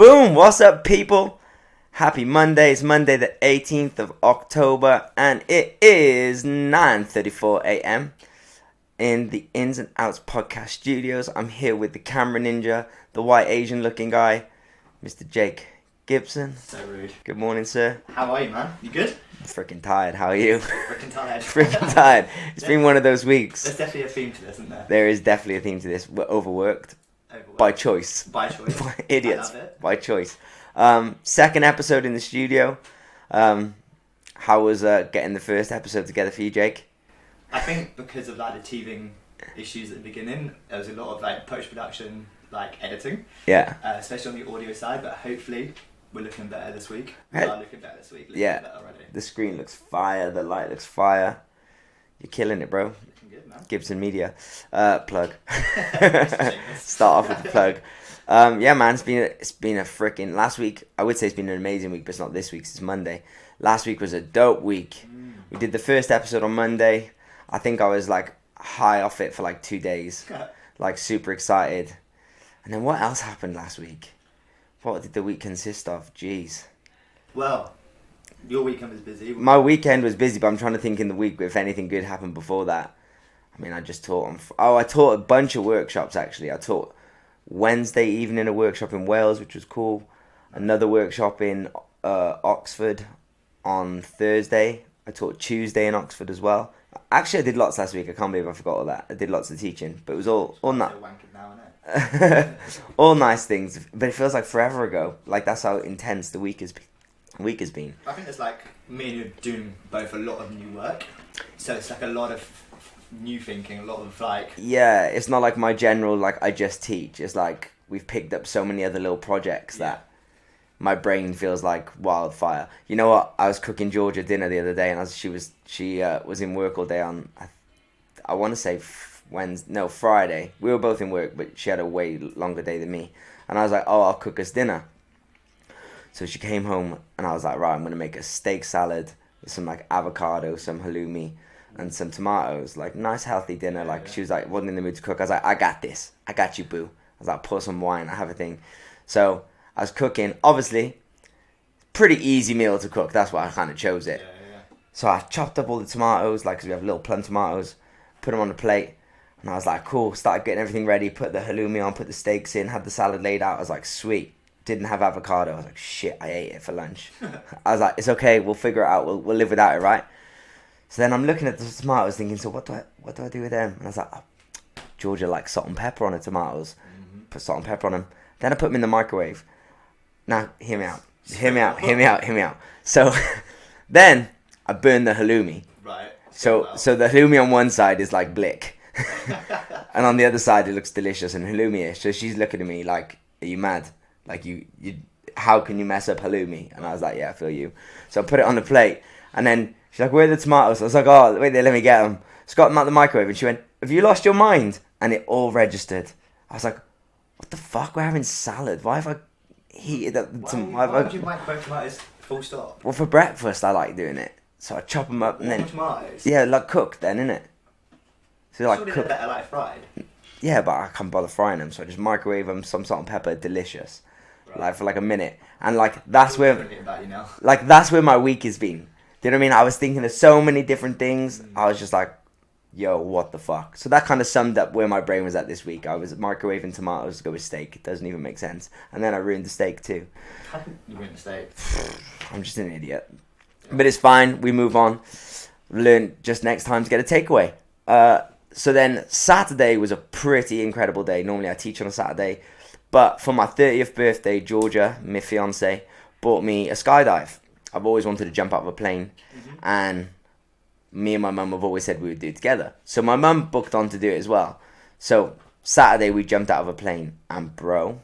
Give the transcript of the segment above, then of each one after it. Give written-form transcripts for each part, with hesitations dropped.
Boom! What's up, people? Happy Monday. It's Monday the 18th of October, and it is 9:34 a.m. in the Ins and Outs podcast studios. I'm here with the camera ninja, the white Asian-looking guy, Mr. Jake Gibson. So rude. Good morning, sir. How are you, man? You good? I'm freaking tired. How are you? Freaking tired. Freaking tired. It's been one of those weeks. There's definitely a theme to this, isn't there? There is definitely a theme to this. We're overworked. By choice. By choice. Idiots. I love it. By choice. Second episode in the studio. How was getting the first episode together for you, Jake? I think because of like the teething issues at the beginning, there was a lot of like post-production, like editing. Yeah. Especially on the audio side, but hopefully we're looking better this week. We Right. are looking better this week. Yeah. Better already. The screen looks fire. The light looks fire. You're killing it, bro. Looking good, man. Gibson Media. Plug. Start off with the plug. Yeah, man, it's been a freaking last week. I would say it's been an amazing week, but it's not this week. It's Monday. Last week was a dope week. We did the first episode on Monday. I think I was like high off it for like 2 days, like super excited. And then what else happened last week? What did the week consist of? Jeez. Well, your weekend was busy. My weekend was busy, but I'm trying to think in the week if anything good happened before that. I mean, I just taught I taught a bunch of workshops, actually. I taught Wednesday evening a workshop in Wales, which was cool. Another workshop in Oxford on Thursday. I taught Tuesday in Oxford as well. Actually, I did lots last week. I can't believe I forgot all that. I did lots of teaching, but it was all all nice things. But it feels like forever ago. Like, that's how intense the week has been. I think it's like me and you are doing both a lot of new work, so it's like a lot of new thinking, a lot of like... Yeah, it's not like my general, like, I just teach. It's like we've picked up so many other little projects that my brain feels like wildfire. You know what? I was cooking Georgia dinner the other day, and she was in work all day on, I want to say Friday. We were both in work, but she had a way longer day than me. And I was like, oh, I'll cook us dinner. So she came home, and I was like, right, I'm going to make a steak salad with some, like, avocado, some halloumi, and some tomatoes. Like, nice, healthy dinner. Like, she was, like, wasn't in the mood to cook. I was like, I got this. I got you, boo. I was like, pour some wine. I have a thing. So I was cooking. Obviously, pretty easy meal to cook. That's why I kind of chose it. Yeah. So I chopped up all the tomatoes, like, 'cause we have little plum tomatoes, put them on the plate. And I was like, cool. Started getting everything ready. Put the halloumi on, put the steaks in, had the salad laid out. I was like, sweet. Didn't have avocado. I was like, shit, I ate it for lunch. I was like, it's okay, we'll figure it out. We'll live without it, right? So then I'm looking at the tomatoes thinking, so what do I do with them? And I was like, oh, Georgia likes salt and pepper on the tomatoes. Put salt and pepper on them. Then I put them in the microwave. Now, hear me out. So then I burned the halloumi. Right. So the halloumi on one side is like blick. And on the other side it looks delicious and halloumi-ish. So she's looking at me like, are you mad? Like, you how can you mess up halloumi? And I was like, yeah, I feel you. So I put it on the plate, and then she's like, where are the tomatoes? I was like, oh, wait there, let me get them. Just got them out the microwave, and she went, have you lost your mind? And it all registered. I was like, what the fuck? We're having salad. Why have I heated up why would you microwave tomatoes full stop? Well, for breakfast, I like doing it. So I chop them up and then... tomatoes? Yeah, like cooked then, innit? So like surely cooked. they're better like fried. Yeah, but I can't bother frying them, so I just microwave them, some salt and pepper, delicious. Right. Like for like a minute. And like that's where my week has been. Do you know what I mean? I was thinking of so many different things. I was just like, yo, what the fuck? So that kind of summed up where my brain was at this week. I was microwaving tomatoes to go with steak. It doesn't even make sense. And then I ruined the steak too. You ruined the steak. I'm just an idiot. But it's fine. We move on. Learn just next time to get a takeaway. So then Saturday was a pretty incredible day. Normally I teach on a Saturday. But for my 30th birthday, Georgia, my fiance, bought me a skydive. I've always wanted to jump out of a plane. And me and my mum have always said we would do it together. So my mum booked on to do it as well. So Saturday we jumped out of a plane. And bro,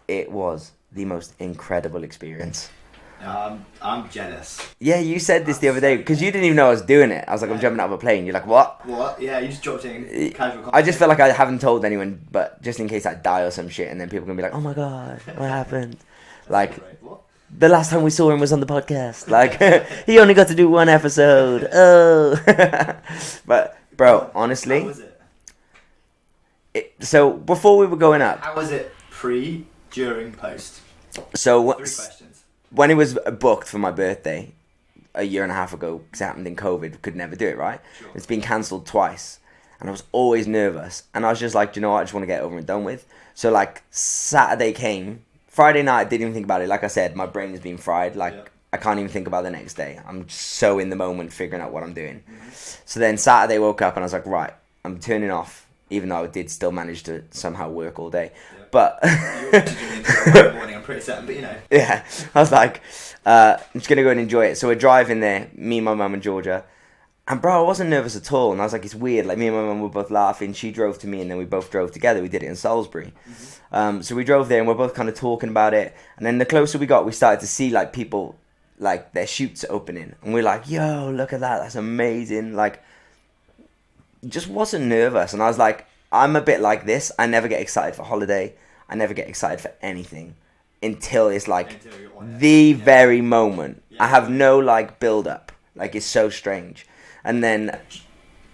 it was the most incredible experience. I'm jealous. Yeah, you said this the other day because you didn't even know I was doing it. I was like, I'm jumping out of a plane. You're like, what? What? Yeah, you just dropped it in casual conversation. I just felt like I haven't told anyone, but just in case I die or some shit, and then people can be like, oh my god, what happened? Like, what? The last time we saw him was on the podcast. Like, he only got to do one episode. Oh. But, bro, honestly. How was it? So, before we were going up. How was it pre, during, post? So 3 questions. when it was booked for my birthday a year and a half ago, because it happened in COVID, could never do it, right? Sure. It's been cancelled twice. And I was always nervous. And I was just like, do you know what? I just want to get over and done with. So, like, Saturday came. Friday night, I didn't even think about it. Like I said, my brain has been fried. Like, Yeah. I can't even think about the next day. I'm so in the moment figuring out what I'm doing. So then Saturday woke up and I was like, right, I'm turning off. Even though I did still manage to somehow work all day. Yeah. But... You were in the morning, I'm pretty certain, but you know. Yeah, I was like, I'm just going to go and enjoy it. So we're driving there, me, my mum and Georgia. And bro, I wasn't nervous at all. And I was like, it's weird. Like me and my mum were both laughing. She drove to me and then we both drove together. We did it in Salisbury. So we drove there and we're both kind of talking about it. And then the closer we got, we started to see like people, like their chutes opening. And we're like, yo, look at that. That's amazing. Like, just wasn't nervous. And I was like, I'm a bit like this. I never get excited for holiday. I never get excited for anything until it's like the very moment. I have no like build up. Like it's so strange. And then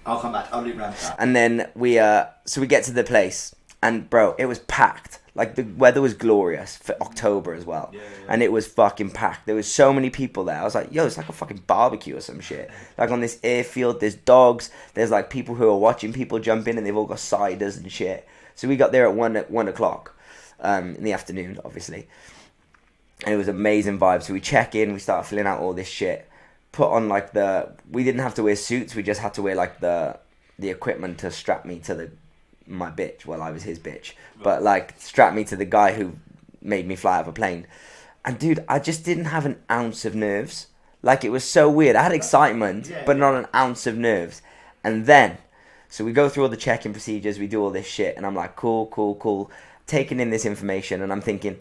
I'll come back. I'll loop around to that. and then we get to the place and bro, it was packed. Like the weather was glorious for October as well. Yeah. And it was fucking packed. There was so many people there. I was like, yo, it's like a fucking barbecue or some shit. Like on this airfield, there's dogs. There's like people who are watching people jump in and they've all got ciders and shit. So we got there at 1 o'clock in the afternoon, obviously. And it was amazing vibes. So we check in, we start filling out all this shit. Put on like we didn't have to wear suits. We just had to wear like the equipment to strap me to my bitch. Well, I was his bitch. But like strap me to the guy who made me fly out of a plane. And dude, I just didn't have an ounce of nerves. Like it was so weird. I had excitement, but not an ounce of nerves. And then, so we go through all the check-in procedures. We do all this shit. And I'm like, cool. Taking in this information. And I'm thinking,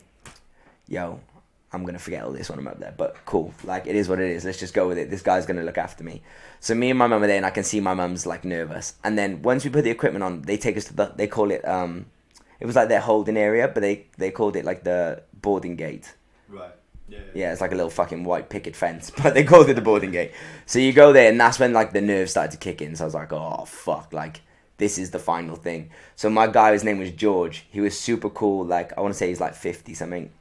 yo, I'm going to forget all this when I'm up there. But cool. Like, it is what it is. Let's just go with it. This guy's going to look after me. So me and my mum are there, and I can see my mum's, like, nervous. And then once we put the equipment on, they take us to they call it, it was like their holding area, but they called it, like, the boarding gate. Right. Yeah, it's like a little fucking white picket fence, but they called it the boarding gate. So you go there, and that's when, like, the nerves started to kick in. So I was like, oh, fuck, like, this is the final thing. So my guy, his name was George. He was super cool. Like, I want to say he's, like, 50-something.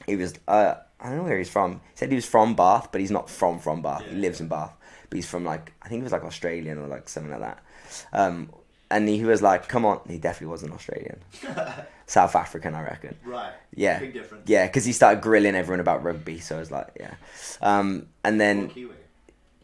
He was, I don't know where he's from. He said he was from Bath, but he's not from Bath. Yeah. He lives in Bath. But he's from, like, I think he was, like, Australian or, like, something like that. And he was like, come on. He definitely wasn't Australian. South African, I reckon. Right. Yeah. Big difference. Yeah, because he started grilling everyone about rugby. So I was like, yeah. And then... Kiwi.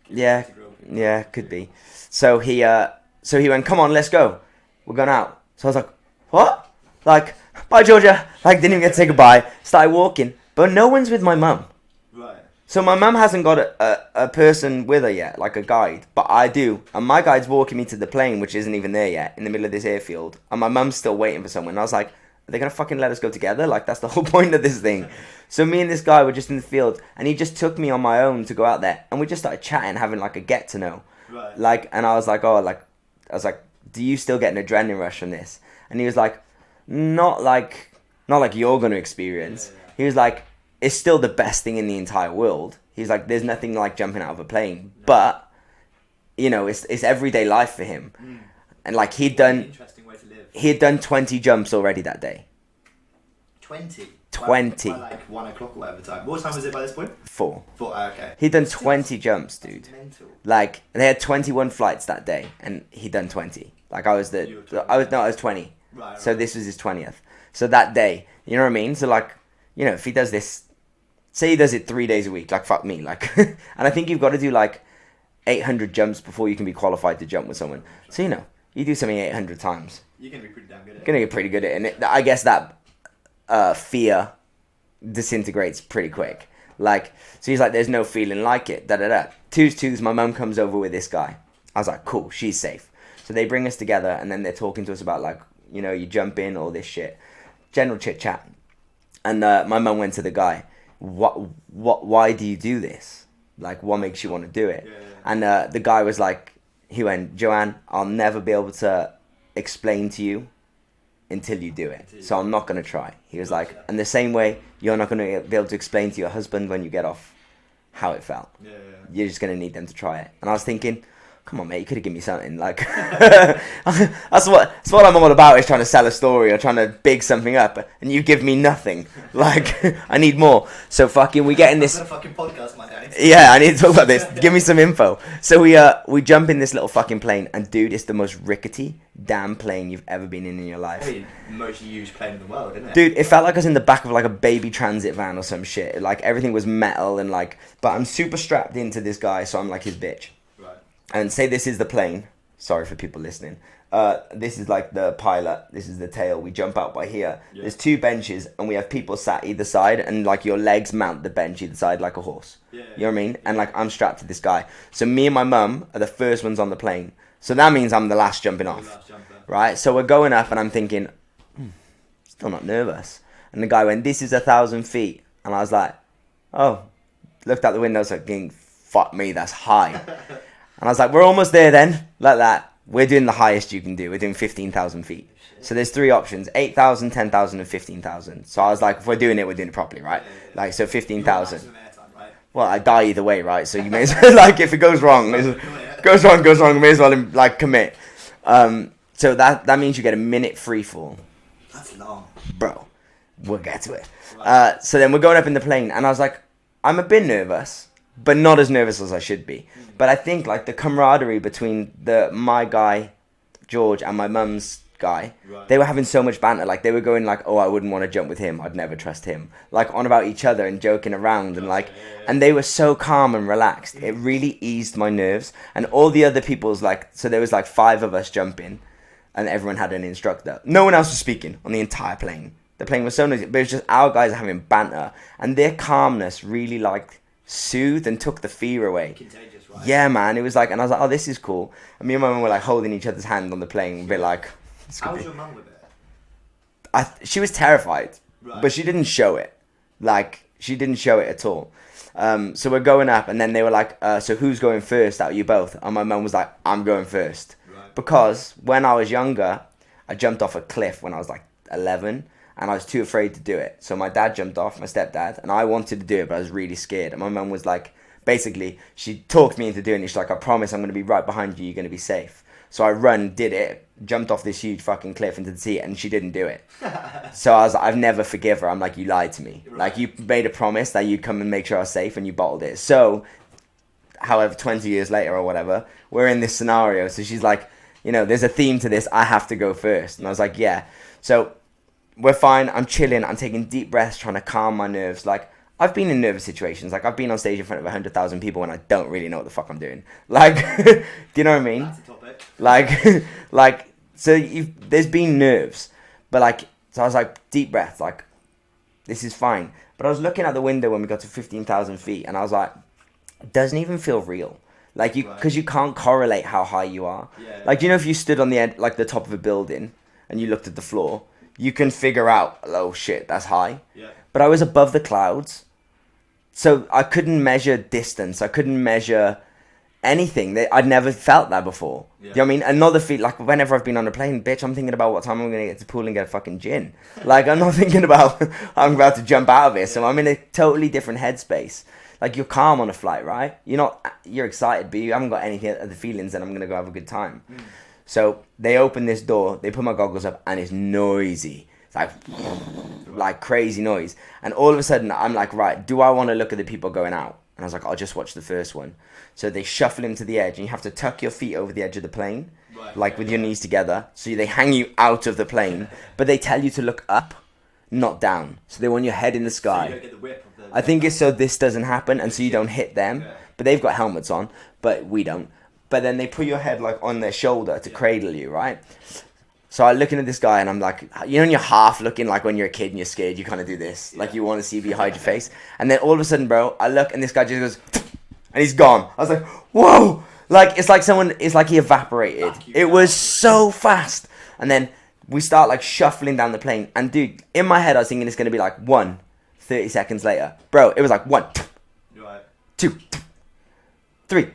Yeah, could be. So he went, come on, let's go. We're going out. So I was like, what? Like, bye, Georgia. Like, didn't even get to say goodbye. Started walking. But no one's with my mum. Right. So my mum hasn't got a person with her yet, like a guide. But I do. And my guide's walking me to the plane, which isn't even there yet, in the middle of this airfield. And my mum's still waiting for someone. And I was like, are they going to fucking let us go together? Like, that's the whole point of this thing. So me and this guy were just in the field. And he just took me on my own to go out there. And we just started chatting, having like a get to know. Right. Like, and I was like, do you still get an adrenaline rush from this? And he was like, not like you're going to experience. Yeah. He was like, it's still the best thing in the entire world. He's like, there's nothing like jumping out of a plane. No. But, you know, it's everyday life for him. And like Interesting way to live. He had done 20 jumps already that day. 20? 20. By like 1 o'clock or whatever time. What time was it by this point? 4. Okay. He'd done 20 jumps, dude. That's mental. Like, they had 21 flights that day, and he'd done 20. Like, I was 20. Right. So this was his 20th. So that day, you know what I mean? So like, you know, if he does this, say he does it 3 days a week, like fuck me, like, and I think you've got to do like 800 jumps before you can be qualified to jump with someone. So, you know, you do something 800 times. You're going to be pretty damn good at it. You're going to get pretty good at it. And I guess that fear disintegrates pretty quick. Like, so he's like, there's no feeling like it, da-da-da. Twos, my mum comes over with this guy. I was like, cool, she's safe. So they bring us together, and then they're talking to us about like, you know, you jump in, all this shit. General chit-chat. And my mum went to the guy, why do you do this? Like, what makes you want to do it? Yeah. And the guy was like, he went, Joanne, I'll never be able to explain to you until you do it. So I'm not going to try. He was like, and the same way, you're not going to be able to explain to your husband when you get off how it felt. Yeah. You're just going to need them to try it. And I was thinking, come on, mate, you could have given me something. Like, that's what I'm all about, is trying to sell a story or trying to big something up, and you give me nothing. Like, I need more. So fucking, we get in this. I'm gonna fucking podcast my day. Yeah, I need to talk about this. Give me some info. So we jump in this little fucking plane, and dude, it's the most rickety damn plane you've ever been in your life. Probably the most used plane in the world, isn't it? Dude, it felt like I was in the back of like a baby transit van or some shit. Like, everything was metal and like, but I'm super strapped into this guy, so I'm like his bitch. Right. And say this is the plane. Sorry for people listening. This is like the pilot. This is the tail. We jump out by here. Yeah. There's 2 benches, and we have people sat either side, and like your legs mount the bench either side like a horse. Yeah. You know what I mean? And like I'm strapped to this guy. So me and my mum are the first ones on the plane. So that means I'm the last jumping off. Last jumper. Right? So we're going up, and I'm thinking, still not nervous. And the guy went, this is 1,000 feet. And I was like, oh. Looked out the window, so thinking, fuck me, that's high. And I was like, we're almost there then. Like that. We're doing the highest you can do. We're doing 15,000 feet. So there's 3 options, 8,000, 10,000, and 15,000. So I was like, if we're doing it properly, right? Yeah. Like, so 15,000. Right? Well, I die either way, right? So you may as well, like, if it goes wrong, goes wrong, you may as well, like, commit. So that means you get a minute free fall. That's long. Bro, we'll get to it. Right. So then we're going up in the plane, and I was like, I'm a bit nervous, but not as nervous as I should be. But I think, like, the camaraderie between my guy, George, and my mum's guy, Right. they were having so much banter. Like, they were going like, oh, I wouldn't want to jump with him. I'd never trust him. Like, on about each other and joking around. And, like, and they were so calm and relaxed. It really eased my nerves. And all the other people's, like, so there was, like, 5 of us jumping, and everyone had an instructor. No one else was speaking on the entire plane. The plane was so noisy, but it was just our guys having banter. And their calmness really, like, soothed and took the fear away. Contagious, right? Yeah, man. It was like, and I was like, oh, this is cool. And me and my mum were like holding each other's hand on the plane, a bit like. How was your mum with it? She was terrified, Right. but she didn't show it. Like, she didn't show it at all. So we're going up, and then they were like, so who's going first out of you both? And my mum was like, I'm going first. Right. Because when I was younger, I jumped off a cliff when I was like 11. And I was too afraid to do it. So my dad jumped off, my stepdad, and I wanted to do it, but I was really scared. And my mum was like, basically, she talked me into doing it. She's like, I promise I'm going to be right behind you. You're going to be safe. So I did it, jumped off this huge fucking cliff into the sea, and she didn't do it. So I was like, I've never forgive her. I'm like, you lied to me. Right. Like, you made a promise that you'd come and make sure I was safe, and you bottled it. So, however, 20 years later or whatever, we're in this scenario. So she's like, you know, there's a theme to this. I have to go first. And I was like, yeah. So we're fine. I'm chilling. I'm taking deep breaths, trying to calm my nerves. Like, I've been in nervous situations. Like, I've been on stage in front of 100,000 people and I don't really know what the fuck I'm doing. Like, do you know what I mean? That's a topic. Like, so there's been nerves. But, like, so I was like, deep breath. Like, this is fine. But I was looking out the window when we got to 15,000 feet and I was like, it doesn't even feel real. Like, because you can't correlate how high you are. Yeah. Like, you know, if you stood on the end, like the top of a building and you looked at the floor, you can figure out, oh shit, that's high. Yeah. But I was above the clouds. So I couldn't measure distance. I couldn't measure anything. I'd never felt that before. Yeah. You know what I mean? Another feat, like whenever I've been on a plane, bitch, I'm thinking about what time I'm going to get to the pool and get a fucking gin. Like, I'm not thinking about, I'm about to jump out of it. So I'm in a totally different headspace. Like, you're calm on a flight, right? You're excited, but you haven't got any other feelings that I'm going to go have a good time. Mm. So they open this door, they put my goggles up, and it's noisy. It's like crazy noise. And all of a sudden, I'm like, right, do I want to look at the people going out? And I was like, I'll just watch the first one. So they shuffle him to the edge, and you have to tuck your feet over the edge of the plane, Right. like with your knees together. So they hang you out of the plane, but they tell you to look up, not down. So they want your head in the sky. So you don't get the whip of the... I think it's so this doesn't happen, and so you don't hit them. Yeah. But they've got helmets on, but we don't. But then they put your head like on their shoulder to cradle you, right? So I'm looking at this guy, and I'm like, you know, when you're half looking, like when you're a kid and you're scared, you kind of do this, like you want to see behind your face. And then all of a sudden, bro, I look, and this guy just goes, and he's gone. I was like, whoa! Like, it's like he evaporated. It was so fast. And then we start like shuffling down the plane, and dude, in my head, I was thinking it's gonna be like 30 seconds later, bro. It was like 1, Right. 2, 3.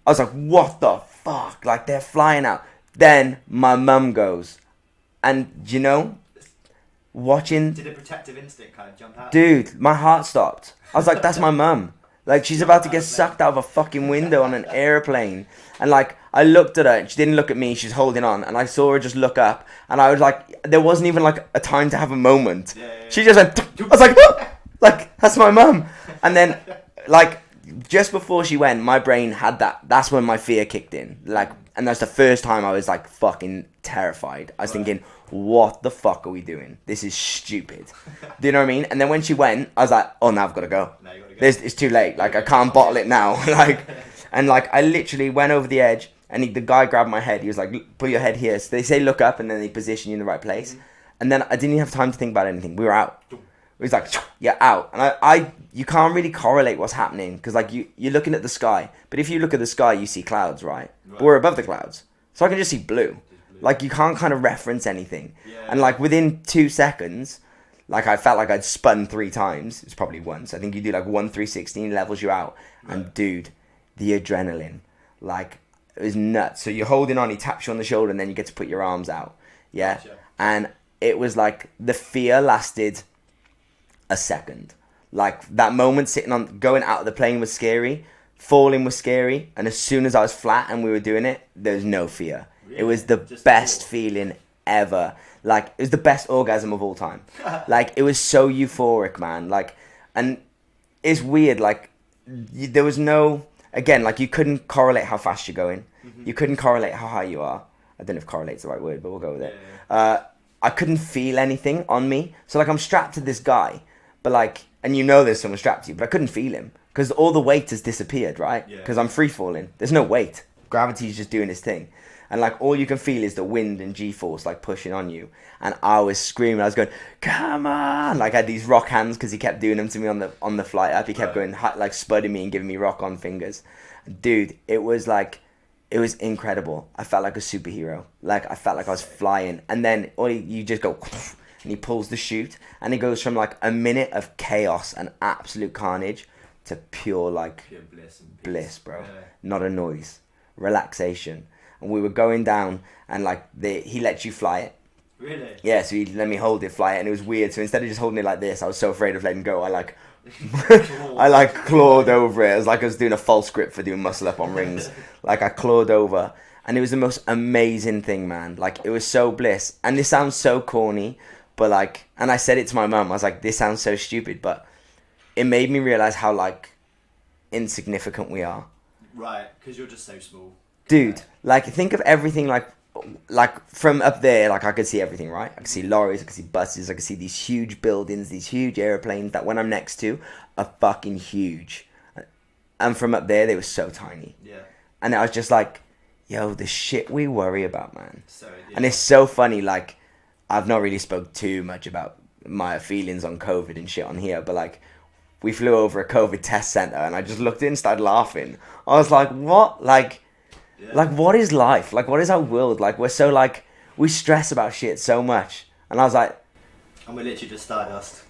I was like, what the fuck? Like, they're flying out. Then my mum goes, and you know, watching. Did a protective instinct kind of jump out? Dude, my heart stopped. I was like, that's my mum. Like, she's about to get sucked out of a fucking window on an airplane. And, like, I looked at her, and she didn't look at me, she's holding on. And I saw her just look up, and I was like, there wasn't even, like, a time to have a moment. She just went, I was like, oh! Like, that's my mum. And then, like, just before she went, my brain had that's when my fear kicked in. Like, and that's the first time I was, like, fucking terrified. I was thinking, what the fuck are we doing? This is stupid. Do you know what I mean? And then when she went, I was like, oh, now I've got to go. It's too late. Like, I can't bottle it now. Like, and like, I literally went over the edge, and the guy grabbed my head. He was like, put your head here. So they say look up, and then they position you in the right place. And then I didn't even have time to think about anything. We were out. It was like, yeah, out. And you can't really correlate what's happening, because like you're looking at the sky. But if you look at the sky, you see clouds, right? But we're above the clouds, so I can just see blue. Like, you can't kind of reference anything. And like within 2 seconds, like, I felt like I'd spun 3 times. It's probably once. I think you do like 1 316 levels you out. And dude, the adrenaline, like, it was nuts. So you're holding on, he taps you on the shoulder, and then you get to put your arms out. Yeah. Gotcha. And it was like, the fear lasted a second. Like, that moment going out of the plane was scary. Falling was scary. And as soon as I was flat and we were doing it, there was no fear. Really? It was the best feeling ever. Like, it was the best orgasm of all time. Like, it was so euphoric, man. Like, and it's weird. Like, there was no, again, like, you couldn't correlate how fast you're going. You couldn't correlate how high you are. I don't know if correlate's the right word, but we'll go with it. I couldn't feel anything on me. So, like, I'm strapped to this guy, but like, and you know there's someone strapped to you, but I couldn't feel him because all the weight has disappeared, right? Because I'm free falling. There's no weight. Gravity's just doing its thing. And like, all you can feel is the wind and G-force like pushing on you. And I was screaming. I was going, come on! Like, I had these rock hands because he kept doing them to me on the flight up. He kept going, like, spudding me and giving me rock on fingers. Dude, it was incredible. I felt like a superhero. Like, I felt like I was flying. And then you just go, and he pulls the chute, and it goes from like a minute of chaos and absolute carnage to pure bliss, bro. Yeah. Not a noise, relaxation. And we were going down, and like he lets you fly it. Really? Yeah, so he let me hold it, fly it, and it was weird. So instead of just holding it like this, I was so afraid of letting go. I clawed over it. It was like I was doing a false grip for doing muscle up on rings. Like, I clawed over, and it was the most amazing thing, man. Like, it was so bliss. And this sounds so corny, but like, and I said it to my mum. I was like, this sounds so stupid, but it made me realize how like insignificant we are. Right, because you're just so small. Dude, like, think of everything like from up there, like, I could see everything, right? I could see lorries, I could see buses, I could see these huge buildings, these huge airplanes that when I'm next to are fucking huge. And from up there, they were so tiny. Yeah. And I was just like, yo, the shit we worry about, man. So, yeah. And it's so funny, like, I've not really spoke too much about my feelings on COVID and shit on here, but like, we flew over a COVID test center, and I just looked in and started laughing. I was like, what? Like, what is life? Like, what is our world? Like, we're so, like, we stress about shit so much. And I was like... And we're literally just stardust.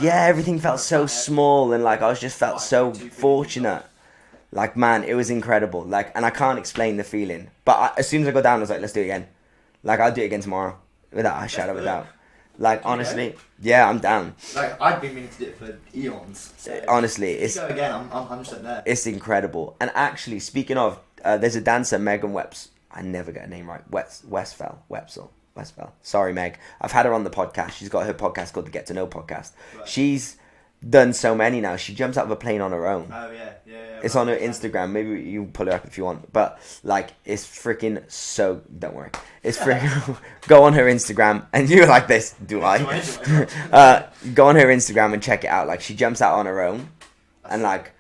Everything felt so small, and, like, I was just felt so fortunate. Like, man, it was incredible. Like, and I can't explain the feeling. But as soon as I got down, I was like, let's do it again. Like, I'll do it again tomorrow. Without a shadow of a doubt. Like, honestly, yeah, I'm down. Like, I've been meaning to do it for eons. So honestly, it's... Go again, I'm 100% there. It's incredible. And actually, speaking of... there's a dancer, Megan Webs. I never get her name right. Westfell. Sorry, Meg. I've had her on the podcast. She's got her podcast called the Get to Know Podcast. Right. She's done so many now. She jumps out of a plane on her own. Oh, yeah. It's on her Instagram. Maybe you can pull her up if you want. But, like, it's freaking so... Don't worry. It's freaking... Go on her Instagram. And you're like this. Do I? Go on her Instagram and check it out. Like, she jumps out on her own. And, like...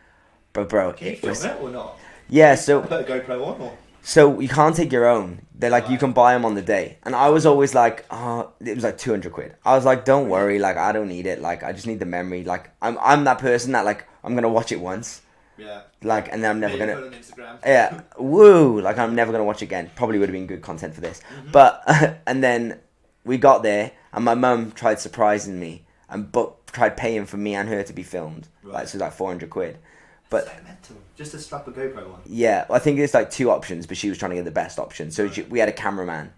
But, bro... Can you film it or not? Yeah, so... Put a GoPro on, or...? So, you can't take your own. They're like, you can buy them on the day. And I was always like, it was like 200 quid. I was like, don't worry, like, I don't need it. Like, I just need the memory. Like, I'm that person that, like, I'm going to watch it once. Yeah. Like, and then I'm never going to... Put it on Instagram. Yeah. Woo! Like, I'm never going to watch it again. Probably would have been good content for this. Mm-hmm. But, and then we got there, and my mum tried surprising me and tried paying for me and her to be filmed. Right. Like, so it was like 400 quid. But so mental. Just to strap a GoPro on. Yeah, I think there's like 2 options, but she was trying to get the best option. So we had a cameraman.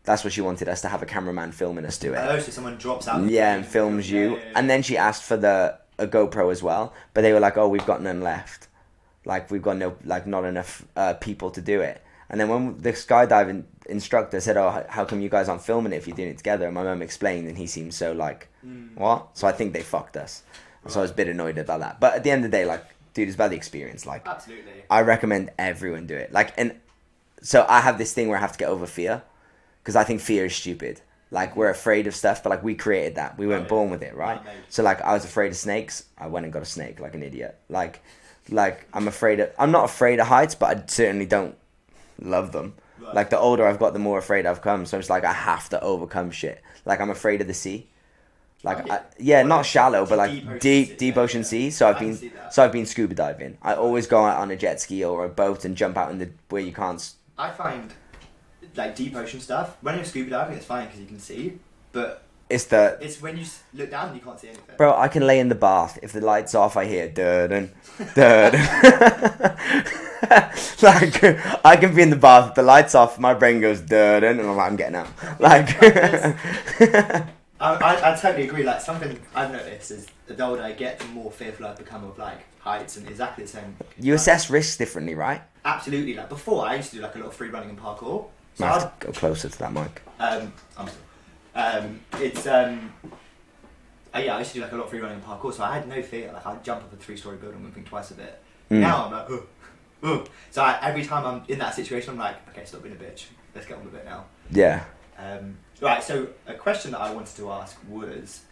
That's what she wanted us to have, a cameraman filming us do it. Oh, so someone drops out. Yeah, and films you. Yeah. And then she asked for the a GoPro as well, but they were like, oh, we've got none left. Like, we've got not enough people to do it. And then when the skydiving instructor said, oh, how come you guys aren't filming it if you're doing it together? And my mum explained, and he seemed so like, what? So I think they fucked us. Right. So I was a bit annoyed about that. But at the end of the day, like, dude, it's about the experience. Like, absolutely. I recommend everyone do it. Like, and so I have this thing where I have to get over fear, because I think fear is stupid. Like, we're afraid of stuff, but like, we created that. We weren't born with it, right? So like, I was afraid of snakes. I went and got a snake like an idiot. Like I'm not afraid of heights, but I certainly don't love them. Right. Like, the older I've got, the more afraid I've come. So it's like, I have to overcome shit. Like, I'm afraid of the sea. Like, not shallow, but like deep ocean sea. So I've been scuba diving. I always go out on a jet ski or a boat and jump out in where you can't. I find like deep ocean stuff. When you're scuba diving, it's fine because you can see, but it's when you look down and you can't see anything. Bro, I can lay in the bath. If the light's off, I hear dun dun. Like, I can be in the bath. If the light's off, my brain goes dun, and I'm like, I'm getting out. Like, I totally agree. Like, something I've noticed is the older I get, the more fearful I've become of like heights, and exactly the same. You assess risks differently, right? Absolutely. Like, before, I used to do like a lot of free running and parkour. So I have to go closer to that mic. I used to do like a lot of free running and parkour, so I had no fear. Like, I'd jump up a 3-story building and think twice a bit. Now I'm like, oh. So every time I'm in that situation, I'm like, okay, stop being a bitch. Let's get on with it now. Yeah. Right. So a question that I wanted to ask was,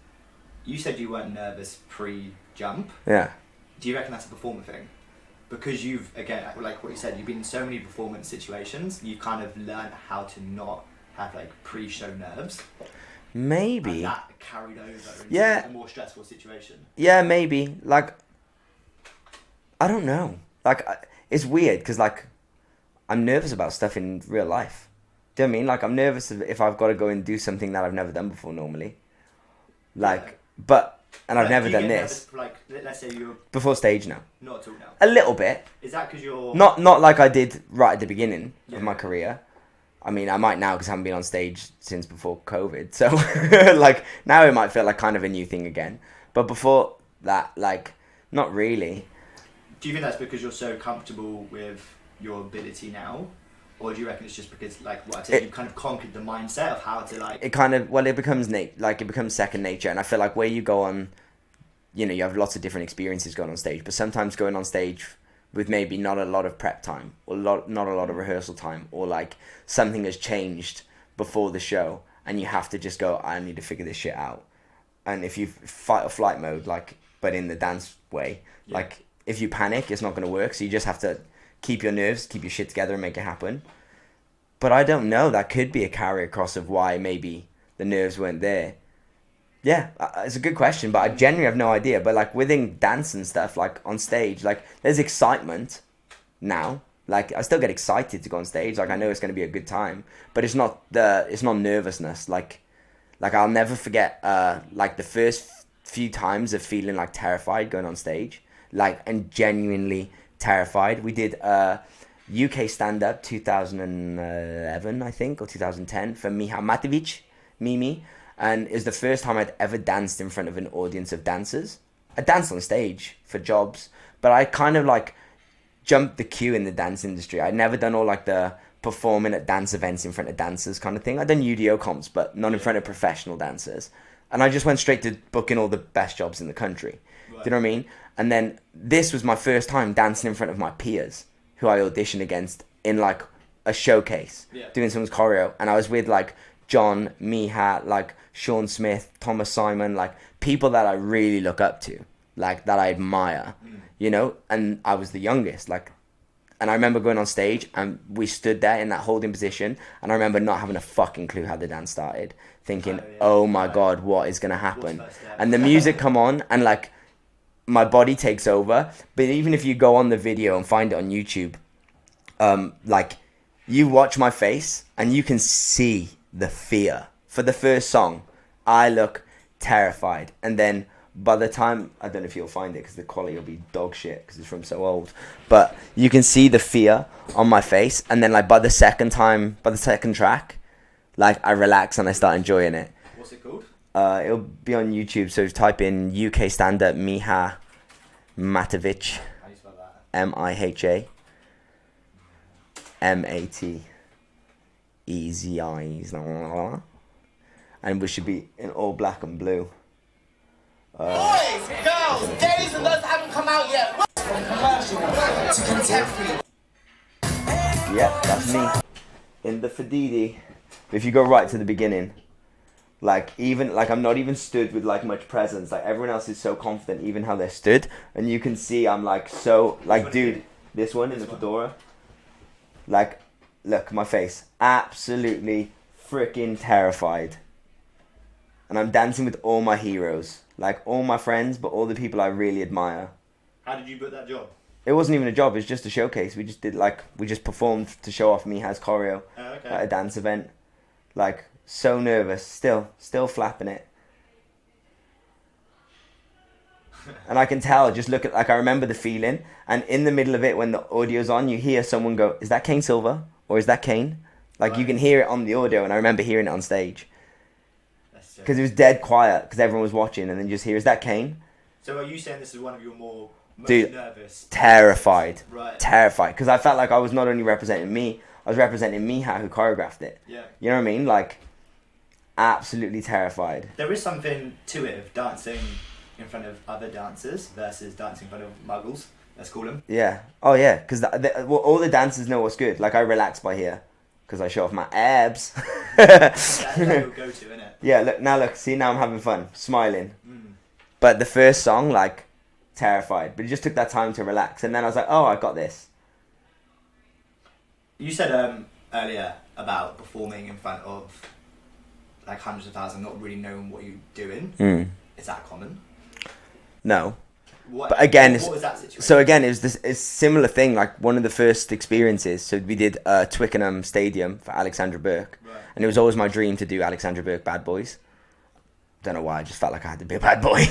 you said you weren't nervous pre-jump. Yeah. Do you reckon that's a performer thing? Because you've, again, like what you said, you've been in so many performance situations, you've kind of learned how to not have like pre-show nerves. Maybe. And that carried over into a more stressful situation. Yeah, maybe. Like, I don't know. Like, it's weird because, like, I'm nervous about stuff in real life. Do you know what I mean? Like, I'm nervous if I've got to go and do something that I've never done before normally. Like, and I've never done this. Like, let's say you're before stage now. Not at all now. A little bit. Is that because you're not like I did right at the beginning of my career? I mean, I might now because I haven't been on stage since before COVID. So, like, now it might feel like kind of a new thing again. But before that, like, not really. Do you think that's because you're so comfortable with your ability now? Or do you reckon it's just because, like what I said, you've kind of conquered the mindset of how to, like... It becomes second nature. And I feel like where you go on, you know, you have lots of different experiences going on stage. But sometimes going on stage with maybe not a lot of prep time, or not a lot of rehearsal time, or like something has changed before the show, and you have to just go, I need to figure this shit out. And if you fight or flight mode, like, but in the dance way, like, if you panic, it's not going to work. So you just have to keep your nerves, keep your shit together and make it happen. But I don't know, that could be a carry across of why maybe the nerves weren't there. Yeah, it's a good question, but I genuinely have no idea. But like within dance and stuff, like on stage, like there's excitement now. Like I still get excited to go on stage. Like I know it's going to be a good time, but it's not nervousness. Like I'll never forget like the first few times of feeling like terrified going on stage, like, and genuinely terrified. We did UK stand-up 2011, I think, or 2010 for Miha Matovic, Mimi. And it was the first time I'd ever danced in front of an audience of dancers. I danced on stage for jobs, but I kind of like jumped the queue in the dance industry. I'd never done all like the performing at dance events in front of dancers kind of thing. I'd done UDO comps, but not in front of professional dancers. And I just went straight to booking all the best jobs in the country. Right. Do you know what I mean? And then this was my first time dancing in front of my peers who I auditioned against in like a showcase, doing someone's choreo. And I was with like John, Miha, like Sean Smith, Thomas Simon, like people that I really look up to, like that I admire, you know, and I was the youngest, like, and I remember going on stage and we stood there in that holding position, and I remember not having a fucking clue how the dance started, thinking, oh my God, what is going to happen? And the music come on and like my body takes over. But even if you go on the video and find it on YouTube, like you watch my face and you can see the fear. For the first song, I look terrified. And then by the time, I don't know if you'll find it because the quality will be dog shit because it's from so old. But you can see the fear on my face. And then like by the second track, like I relax and I start enjoying it. What's it called? It'll be on YouTube. So type in UK stand-up Miha Matovic. How do you spell that? Miha Matezi. And we should be in all black and blue. Boys, girls, gays and those haven't come out yet. From commercial to contemporary. Yeah, that's me. In the Fadidi. If you go right to the beginning, like I'm not even stood with like much presence. Like everyone else is so confident, even how they're stood, and you can see I'm like so like, dude, this one in the fedora. Like, look, my face, absolutely freaking terrified. And I'm dancing with all my heroes, like all my friends, but all the people I really admire. How did you book that job? It wasn't even a job, it was just a showcase. We just performed to show off Miha's choreo at a dance event. Like, so nervous, still flapping it. And I can tell, just look at, like, I remember the feeling. And in the middle of it, when the audio's on, you hear someone go, is that Kane Silver? Or is that Kane? Like, you can hear it on the audio, and I remember hearing it on stage. Because it was dead quiet, because everyone was watching, and then you just hear, is that Kane? So are you saying this is one of your more nervous? Terrified. Right. Terrified. Because I felt like I was not only representing me, I was representing Miha, who choreographed it. Yeah. You know what I mean? Like, absolutely terrified. There is something to it of dancing in front of other dancers versus dancing in front of muggles, let's call them. Yeah. Oh, yeah. Because all the dancers know what's good. Like, I relax by here. Because I show off my abs. That's your go-to, innit? Yeah, look, see, now I'm having fun, smiling. But the first song, like, terrified. But it just took that time to relax. And then I was like, oh, I got this. You said earlier about performing in front of, like, hundreds of thousands, not really knowing what you're doing. Is that common? No. What was that situation? So again, it was this similar thing, like one of the first experiences. So we did Twickenham Stadium for Alexandra Burke. Right. And it was always my dream to do Alexandra Burke Bad Boys. Don't know why, I just felt like I had to be a bad boy.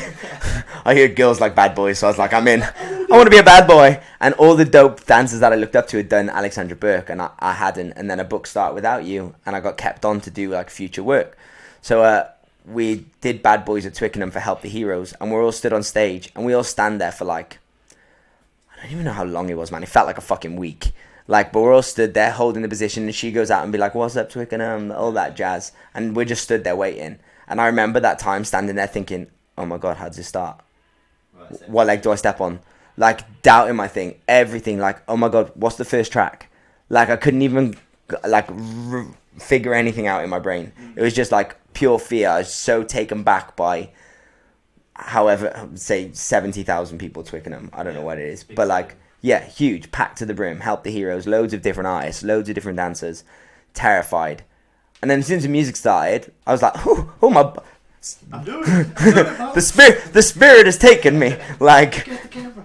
I heard girls like bad boys, so I was like, I'm in. I want to be a bad boy. And all the dope dancers that I looked up to had done Alexandra Burke, and I hadn't. And then a book Start Without You, and I got kept on to do like future work. So we did Bad Boys at Twickenham for Help the Heroes, and we're all stood on stage, and we all stand there for like, I don't even know how long it was, man. It felt like a fucking week. Like, but we're all stood there holding the position, and she goes out and be like, what's up, Twickenham? All that jazz. And we're just stood there waiting. And I remember that time standing there thinking, oh my God, how does it start? Right, what leg do I step on? Like, doubting my thing, everything. Like, oh my God, what's the first track? Like, I couldn't even, like, figure anything out in my brain. It was just like pure fear. I was so taken back by, however, say 70,000 people Twickenham. I don't know what it is, but like, yeah, huge, packed to the brim, Help the Heroes, loads of different artists, loads of different dancers, terrified. And then as soon as the music started, I was like, oh my, I'm doing it. the spirit has taken me. Like,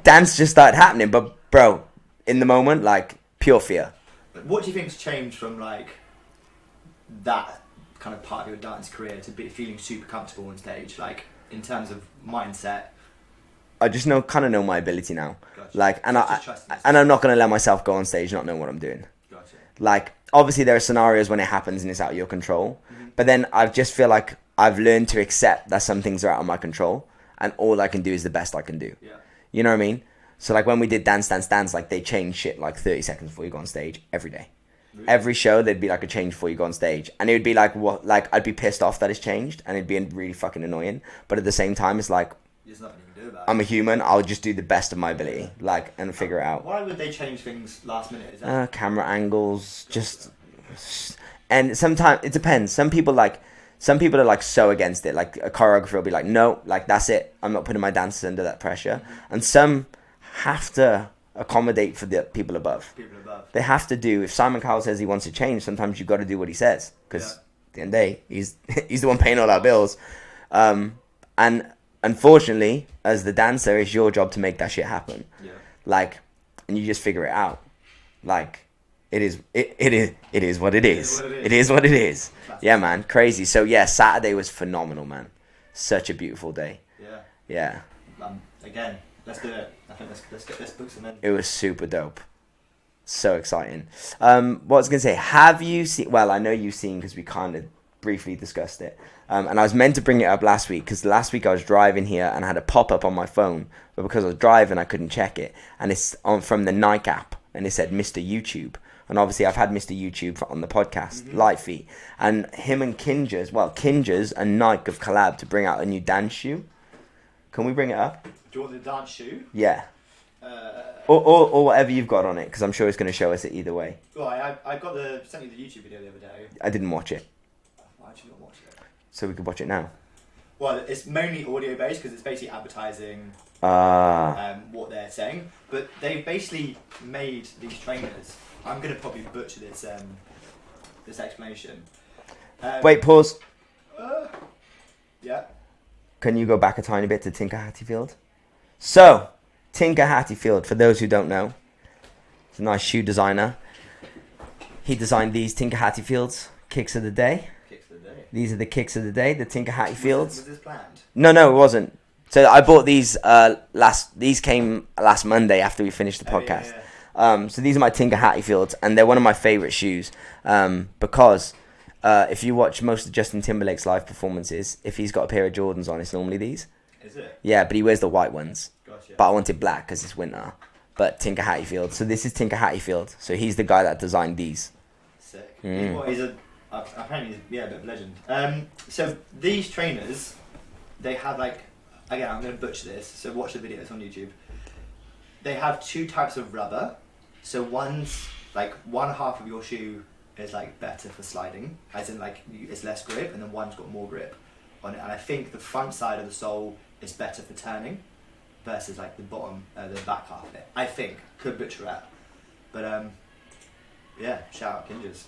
dance just started happening. But bro, in the moment, like, pure fear. What do you think's changed from like that kind of part of your dance career to be feeling super comfortable on stage, like in terms of mindset? I just kind of know my ability now. Gotcha. Like, and I'm not gonna let myself go on stage not knowing what I'm doing. Gotcha. Like, obviously there are scenarios when it happens and it's out of your control, but then I just feel like I've learned to accept that some things are out of my control, and all I can do is the best I can do. Yeah. You know what I mean? So like when we did Dance, like they change shit like 30 seconds before you go on stage every day. Really? Every show there'd be like a change before you go on stage, and it would be like, what? Like, I'd be pissed off that it's changed, and it'd be really fucking annoying. But at the same time, it's like, there's nothing you can do about it. I'm a human. I'll just do the best of my ability, like, and figure it out. Why would they change things last minute? Is that camera angles, just, and sometimes it depends. Some people are like so against it. Like a choreographer will be like, no, like that's it. I'm not putting my dancers under that pressure. And some have to accommodate for the people above. They have to do. If Simon Cowell says he wants to change, sometimes you've got to do what he says, because at the end of the day, he's the one paying all our bills. And unfortunately, as the dancer, it's your job to make that shit happen. Yeah. Like, and you just figure it out. Like, it is what it is. It is what it is. Yeah, man, crazy. So yeah, Saturday was phenomenal, man. Such a beautiful day. Yeah. Yeah. Again, let's do it. I think let's get this book some in. It was super dope. So exciting. What was I gonna say? Have you seen? Well, I know you've seen because we kind of briefly discussed it. And I was meant to bring it up last week because last week I was driving here and I had a pop-up on my phone, but because I was driving I couldn't check it, and it's from the Nike app, and it said Mr. YouTube. And obviously I've had Mr. YouTube on the podcast, Light Feet, and him and Kinjaz and Nike have collabed to bring out a new dance shoe. Can we bring it up? Do you want the dance shoe? Yeah. Or whatever you've got on it, because I'm sure it's going to show us it either way. Well, I sent you the YouTube video the other day. I didn't watch it. Why did you not watch it? So we could watch it now. Well, it's mainly audio based because it's basically advertising what they're saying. But they've basically made these trainers. I'm going to probably butcher this explanation. Wait, pause. Yeah. Can you go back a tiny bit to Tinker Hatfield? So, Tinker Hatfield, for those who don't know, he's a nice shoe designer. He designed these Tinker Hatfields, kicks of the day. Kicks of the day. These are the kicks of the day, the Tinker Hatfields. Was this planned? No, it wasn't. So I bought these these came last Monday after we finished the podcast. Yeah. So these are my Tinker Hatfields, and they're one of my favourite shoes because if you watch most of Justin Timberlake's live performances, if he's got a pair of Jordans on, it's normally these. Is it? Yeah, but he wears the white ones. Gotcha. But I wanted black because it's winter. But Tinker Hatfield. So this is Tinker Hatfield. So he's the guy that designed these. Sick. He's apparently he's a bit of a legend. So these trainers, they have again, I'm going to butcher this, so watch the videos on YouTube. They have two types of rubber. So one's one half of your shoe is better for sliding, as in it's less grip, and then one's got more grip on it. And I think the front side of the sole is better for turning versus the bottom, the back half of it. I think, could butcher that, but yeah, shout out Kinjaz.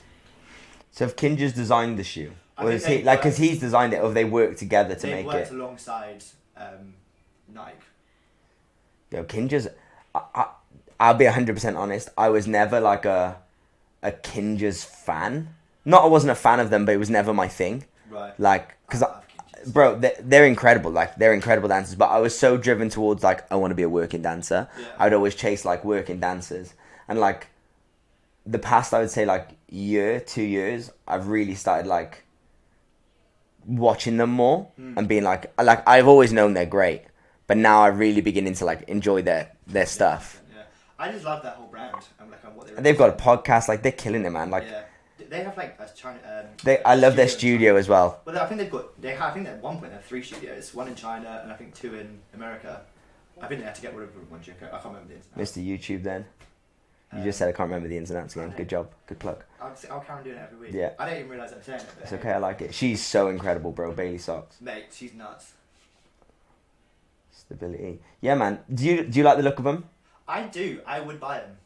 So if Kinjaz designed the shoe, or is he think because he's designed it, or they work together to make it? They worked alongside Nike. Yo, Kinjaz, I'll be 100% honest. I was never a Kinjaz fan. Not I wasn't a fan of them, but it was never my thing. Right. Because bro, they're incredible. They're incredible dancers. But I was so driven towards I want to be a working dancer. Yeah. I'd always chase working dancers, and the past, I would say year, 2 years, I've really started watching them more and being I've always known they're great, but now I'm really beginning to enjoy their stuff. Yeah. I just love that whole brand and what And they've got a podcast, they're killing it, man. yeah. They have a China. I love their studio as well. Well, I think I think at one point they have 3 studios, one in China and I think 2 in America. I think they had to get rid of one. I can't remember the ins and outs. Mr. YouTube, then. You just said I can't remember the ins and outs again. Good job. Good plug. I'll carry on doing it every week. Yeah. I don't even realise I'm saying it. But It's okay, I like it. She's so incredible, bro. Bailey Socks. Mate, she's nuts. Stability. Yeah, man. Do you like the look of them? I do. I would buy them.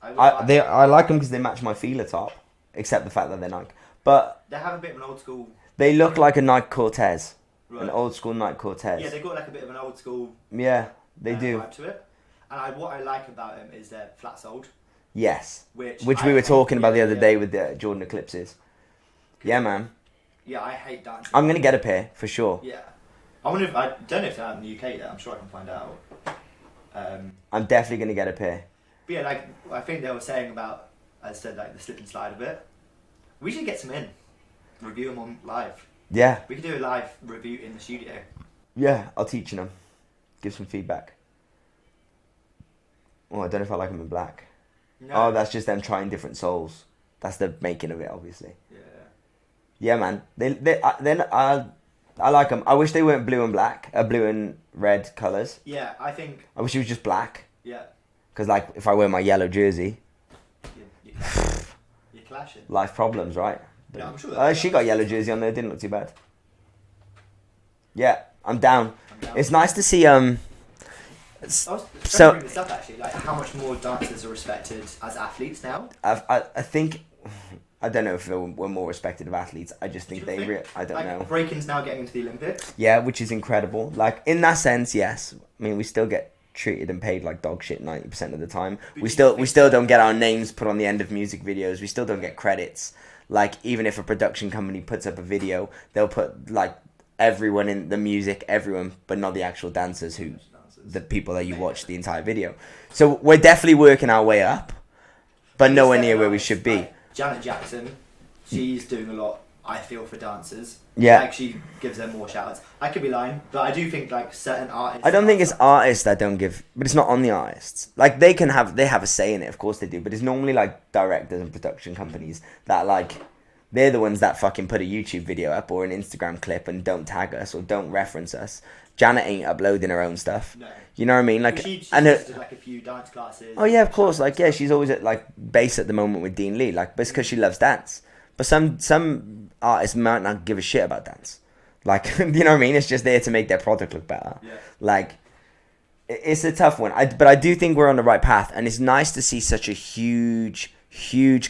I like them because they match my feeler top, except the fact that they're Nike. But they have a bit of an old school. They look like a Nike Cortez. Right. An old school Nike Cortez. Yeah, they got a bit of an old school. Yeah, they do. Vibe to it. And what I like about them is they're flat soled. Yes. Which we were talking about the other day with the Jordan Eclipses. Yeah, man. Yeah, I hate dancing. I'm gonna get a pair for sure. Yeah. I don't know if they're out in the UK yet. I'm sure I can find out. I'm definitely gonna get a pair. But yeah, I think they were saying about, as I said, the slip and slide a bit. We should get some in, review them on live. Yeah. We could do a live review in the studio. Yeah, I'll teach them. Give some feedback. Oh, I don't know if I like them in black. No. Oh, that's just them trying different soles. That's the making of it, obviously. Yeah. Yeah, man. I like them. I wish they weren't blue and black, blue and red colours. Yeah, I think. I wish it was just black. Yeah. Because if I wear my yellow jersey, you're clashing. life problems, right? Yeah, I'm sure. She got yellow jersey on there. Didn't look too bad. Yeah, I'm down. It's nice to see. I was trying to bring this up actually, how much more dancers are respected as athletes now. I think. I don't know if we're more respected of athletes. I just think I don't know. Breaking's now getting into the Olympics. Yeah, which is incredible. In that sense, yes. I mean, we still get treated and paid like dog shit 90% of the time. We still don't get our names put on the end of music videos. We still don't get credits. Even if a production company puts up a video, they'll put everyone in the music, everyone, but not the actual dancers the people that you watch the entire video. So we're definitely working our way up, but nowhere near where we should be. Janet Jackson, she's doing a lot. I feel for dancers. Yeah. Like she gives them more shout outs. I could be lying, but I do think like certain artists. I don't think it's artists that don't give, but it's not on the artists. Like they have a say in it, of course they do, but it's normally like directors and production companies that like, they're the ones that fucking put a YouTube video up or an Instagram clip and don't tag us or don't reference us. Janet ain't uploading her own stuff. No. You know what I mean? Like, she and did like a few dance classes. oh yeah, of course. Like, yeah, she's always at like base at the moment with Dean Lee. Like, but it's because she loves dance. But some artists might not give a shit about dance. Like, you know what I mean? It's just there to make their product look better. Yeah. Like, it's a tough one. But I do think we're on the right path, and it's nice to see such a huge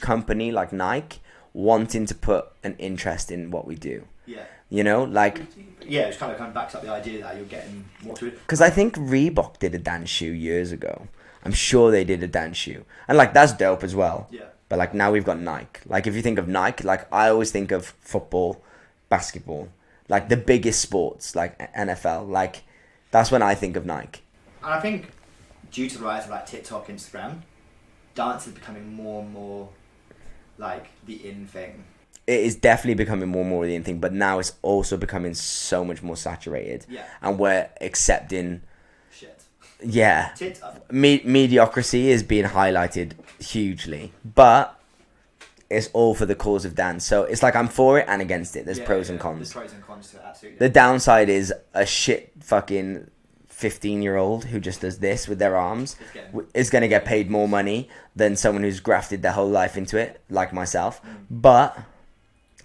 company like Nike wanting to put an interest in what we do. Yeah. You know, like. Yeah, it kind of backs up the idea that you're getting more to it. Because I think Reebok did a dance shoe years ago. I'm sure they did a dance shoe. And, like, that's dope as well. Yeah. But, like, now we've got Nike. Like, if you think of Nike, like, I always think of football, basketball. Like, the biggest sports, like NFL. Like, that's when I think of Nike. And I think due to the rise of, like, TikTok, Instagram, dance is becoming more and more, like, the in thing. It is definitely becoming more and more of the in thing, but now it's also becoming so much more saturated. Yeah. And we're accepting... Shit. Yeah. Mediocrity is being highlighted hugely, but it's all for the cause of dance. So it's like I'm for it and against it. There's pros and cons. There's pros and cons to it, absolutely. The downside is a shit fucking 15-year-old who just does this with their arms is going to get paid more money than someone who's grafted their whole life into it, like myself. But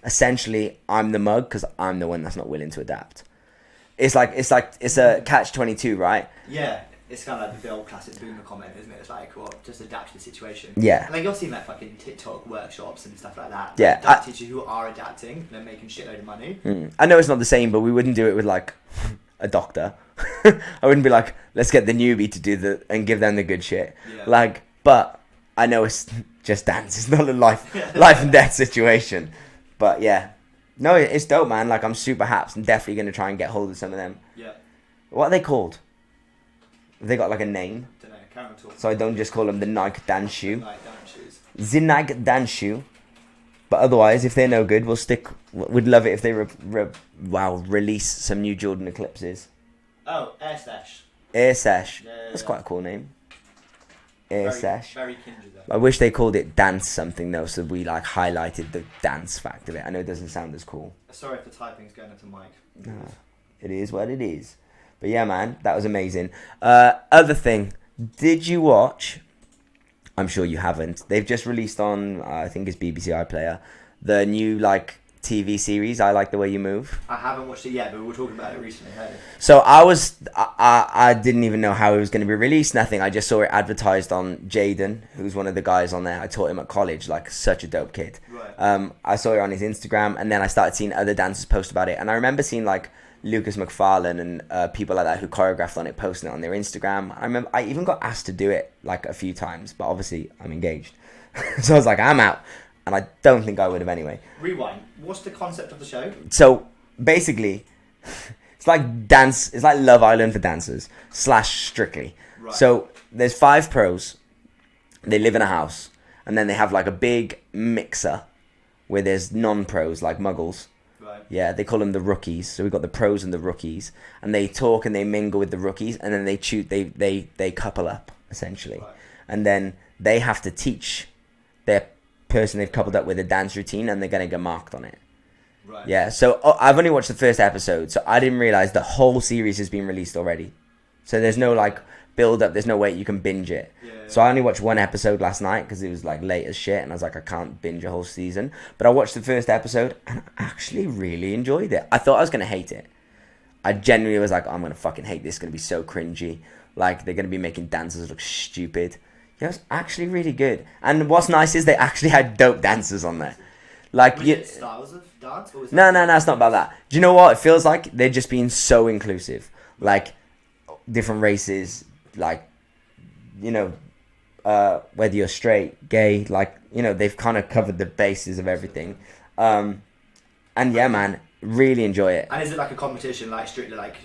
essentially, I'm the mug because I'm the one that's not willing to adapt. It's a catch-22, right? Yeah. It's kind of like the old classic boomer comment, isn't it? It's like, well, just adapt to the situation. Yeah. And like you're seeing like fucking TikTok workshops and stuff like that. Yeah. Dance teachers who are adapting, they're making shitload of money. I know it's not the same, but we wouldn't do it with like a doctor. I wouldn't be like, let's get the newbie to do and give them the good shit. Yeah. Like, but I know it's just dance. It's not a life and death situation. But yeah. No, it's dope, man. Like, I'm super happy. I'm definitely going to try and get hold of some of them. Yeah. What are they called? Have they got like a name? Don't know, can't talk. So I don't just call them the Nike dance shoe. Like dance shoes. The Nike dance shoe. But otherwise, if they're no good, we'd love it if they release some new Jordan Eclipses. Oh, Air Stash. Air Sash. Yeah, That's quite a cool name. Air very, Sash. Very kindred though. I wish they called it dance something though, so we like highlighted the dance fact of it. I know it doesn't sound as cool. Sorry if the typing's going into Mike. No, it is what it is. But yeah, man, that was amazing. Other thing, did you watch? I'm sure you haven't. They've just released on, I think it's BBC iPlayer, the new like TV series. I Like the Way You Move. I haven't watched it yet, but we were talking about it recently. Hey? So I didn't even know how it was going to be released. Nothing. I just saw it advertised on Jaden, who's one of the guys on there. I taught him at college, like such a dope kid. Right. I saw it on his Instagram, and then I started seeing other dancers post about it. And I remember seeing like Lucas McFarlane and people like that who choreographed on it, posting it on their Instagram. I remember I even got asked to do it like a few times, but obviously I'm engaged. So I was like, I'm out. And I don't think I would have anyway. Rewind. What's the concept of the show? So basically, it's like dance. It's like Love Island for dancers / Strictly. Right. So there's 5 pros. They live in a house, and then they have like a big mixer where there's non-pros like muggles. Right. Yeah, they call them the rookies. So we've got the pros and the rookies, and they talk and they mingle with the rookies, and then they couple up essentially, Right. and then they have to teach their person they've coupled up with a dance routine, and they're gonna get marked on it. Right. Yeah, so I've only watched the first episode, so I didn't realize the whole series has been released already. So there's no like build up, there's no way you can binge it. Yeah. So I only watched one episode last night because it was like late as shit, and I was like, I can't binge a whole season. But I watched the first episode and I actually really enjoyed it. I thought I was gonna hate it. I genuinely was like, I'm gonna fucking hate this. It's gonna be so cringy. Like they're gonna be making dancers look stupid. Yeah, it was actually really good. And what's nice is they actually had dope dancers on there. Like Was it styles of dance? Or was no, it's not about that. Do you know what? It feels like they're just being so inclusive. Like, different races, like, you know, whether you're straight, gay, like, you know, they've kind of covered the bases of everything. And yeah, man, really enjoy it. And is it like a competition, like strictly like?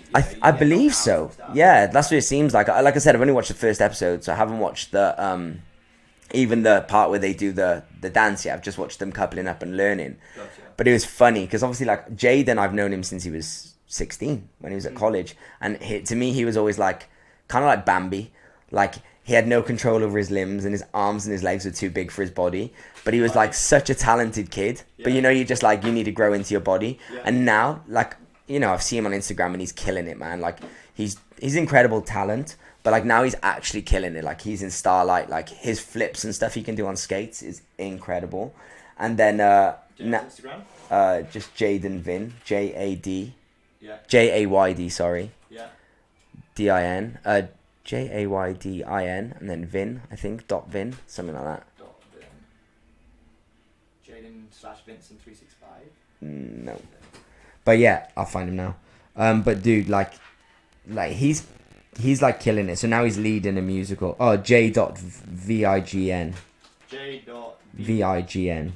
I believe so. Yeah, that's what it seems like. Like I said, I've only watched the first episode, so I haven't watched the even the part where they do the dance yet. I've just watched them coupling up and learning. Gotcha. But it was funny because obviously like Jaden, I've known him since he was 16 when he was at college, and to me he was always like kind of like Bambi, like he had no control over his limbs and his arms and his legs were too big for his body, but he was like such a talented kid. But you know, you just like, you need to grow into your body. And now, like, you know, I've seen him on Instagram and he's killing it, man. Like he's incredible talent, but like now he's actually killing it. Like he's in Starlight, like his flips and stuff he can do on skates is incredible. And then Instagram? Just Jaden Vin, Jayd, Jayd, sorry, Din, Jaydin, and then Vin, I think .Vin, something like that. .Vin. Jaden/Vincent365. No, but yeah, I'll find him now. But dude, like he's like killing it. So now he's leading a musical. Oh, J.Vign. J.Vign.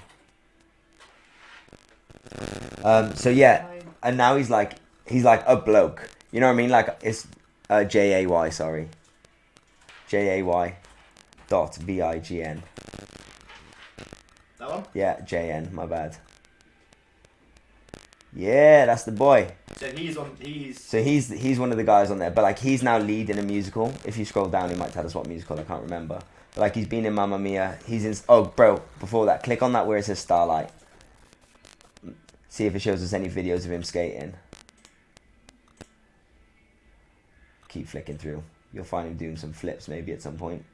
So yeah, and now he's like a bloke. You know what I mean? Like it's Jay, sorry. Jay.Vign. That one? Yeah, JN, my bad. Yeah, that's the boy. So he's one of the guys on there, but like he's now leading a musical. If you scroll down, he might tell us what musical, I can't remember. But like he's been in Mamma Mia. He's in. Oh, bro, before that, click on that where it says Starlight. See if it shows us any videos of him skating. Keep flicking through. You'll find him doing some flips maybe at some point.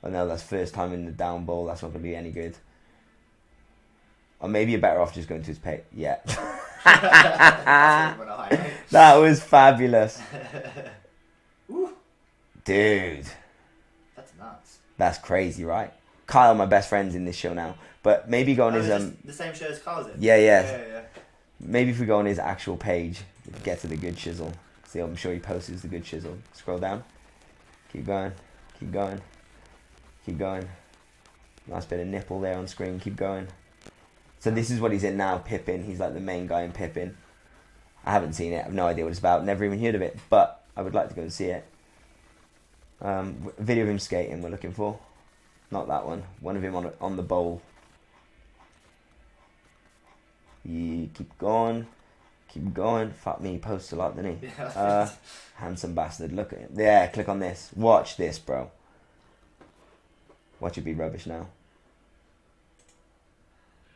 I know that's first time in the down bowl. That's not going to be any good. Or maybe you're better off just going to his page. Yeah. That was fabulous. Dude. That's nuts. That's crazy, right? Kyle, my best friend's in this show now. But maybe go on his... the same show as Kyle's in? Yeah. Maybe if we go on his actual page, we can get to the good shizzle. See, I'm sure he posts the good shizzle. Scroll down. Keep going. Nice bit of nipple there on screen. Keep going. So this is what he's in now, Pippin. He's like the main guy in Pippin. I haven't seen it. I have no idea what it's about. Never even heard of it. But I would like to go and see it. Video of him skating we're looking for. Not that one. One of him on the bowl. Keep going. Fuck me, he posts a lot, doesn't he? Yeah. Handsome bastard. Look at him. Yeah, click on this. Watch this, bro. Watch it be rubbish now.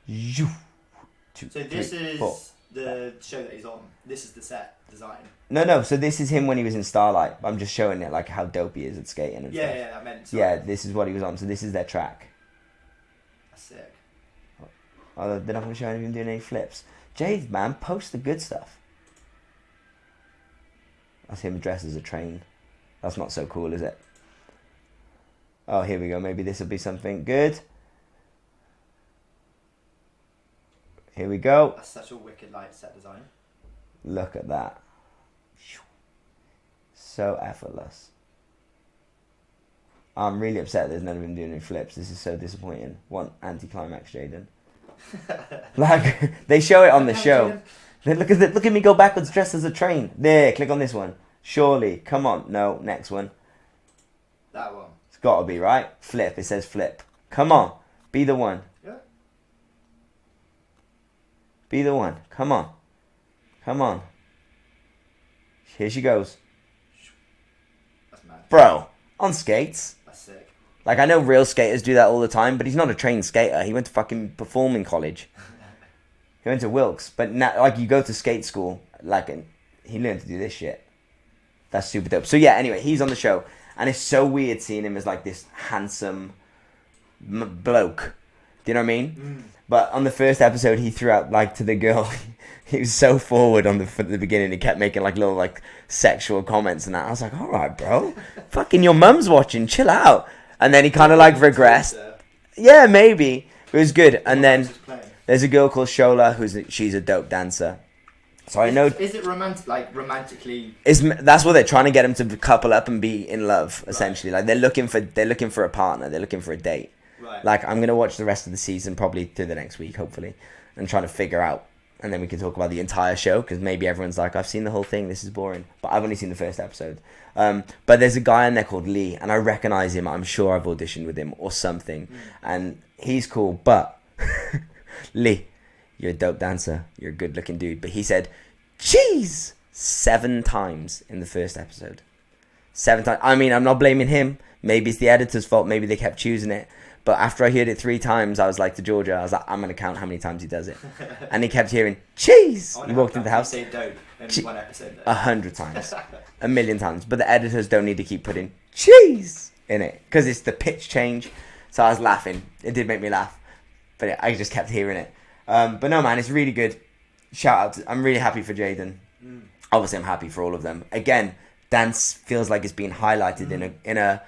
So this is the show that he's on. This is the set design. No. So this is him when he was in Starlight. I'm just showing it like how dope he is at skating and stuff. Yeah, I meant. Sorry. Yeah, this is what he was on. So this is their track. That's sick. Oh, they're not going to show him doing any flips. Jade, man, post the good stuff. That's him dressed as a train. That's not so cool, is it? Oh, here we go. Maybe this will be something good. Here we go. That's such a wicked light set design. Look at that. So effortless. I'm really upset there's none of him doing any flips. This is so disappointing. One anticlimax, Jaden. Like they show it on the show. Look at me go backwards dressed as a train. There, click on this one. Surely, come on. No, next one. That one. It's got to be right. Flip. It says flip. Come on, be the one. Yeah. Be the one. Come on. Here she goes. That's mad. Bro, on skates. That's sick. Like, I know real skaters do that all the time, but he's not a trained skater. He went to fucking performing college. He went to Wilkes. But now, like, you go to skate school, like, and he learned to do this shit. That's super dope. So, yeah, anyway, he's on the show. And it's so weird seeing him as, like, this handsome bloke. Do you know what I mean? But on the first episode, he threw out, like, to the girl. He was so forward on the beginning. He kept making, like, little, like, sexual comments and that. I was like, all right, bro. Fucking your mum's watching. Chill out. And then he kind of like regressed. Yeah, maybe. It was good. And then there's a girl called Shola she's a dope dancer. So I know. Is it romantically? That's what they're trying to get him to couple up and be in love, essentially. Right. Like they're looking for a partner. They're looking for a date. Right. Like I'm gonna watch the rest of the season probably through the next week, hopefully, and trying to figure out. And then we can talk about the entire show because maybe everyone's like, I've seen the whole thing. This is boring. But I've only seen the first episode. But there's a guy in there called Lee, and I recognize him. I'm sure I've auditioned with him or something. And he's cool. But Lee, you're a dope dancer. You're a good looking dude. But he said, cheese 7 times in the first episode. 7 times. I mean, I'm not blaming him. Maybe it's the editor's fault. Maybe they kept choosing it. But after I heard it 3 times, I was like to Georgia, I was like, I'm going to count how many times he does it. And he kept hearing, cheese. He walked into the house. Say dope in one episode. 100 times. 1,000,000 times. But the editors don't need to keep putting cheese in it. Because it's the pitch change. So I was laughing. It did make me laugh. But I just kept hearing it. But no, man, it's really good. Shout out. I'm really happy for Jaden. Obviously, I'm happy for all of them. Again, dance feels like it's being highlighted in a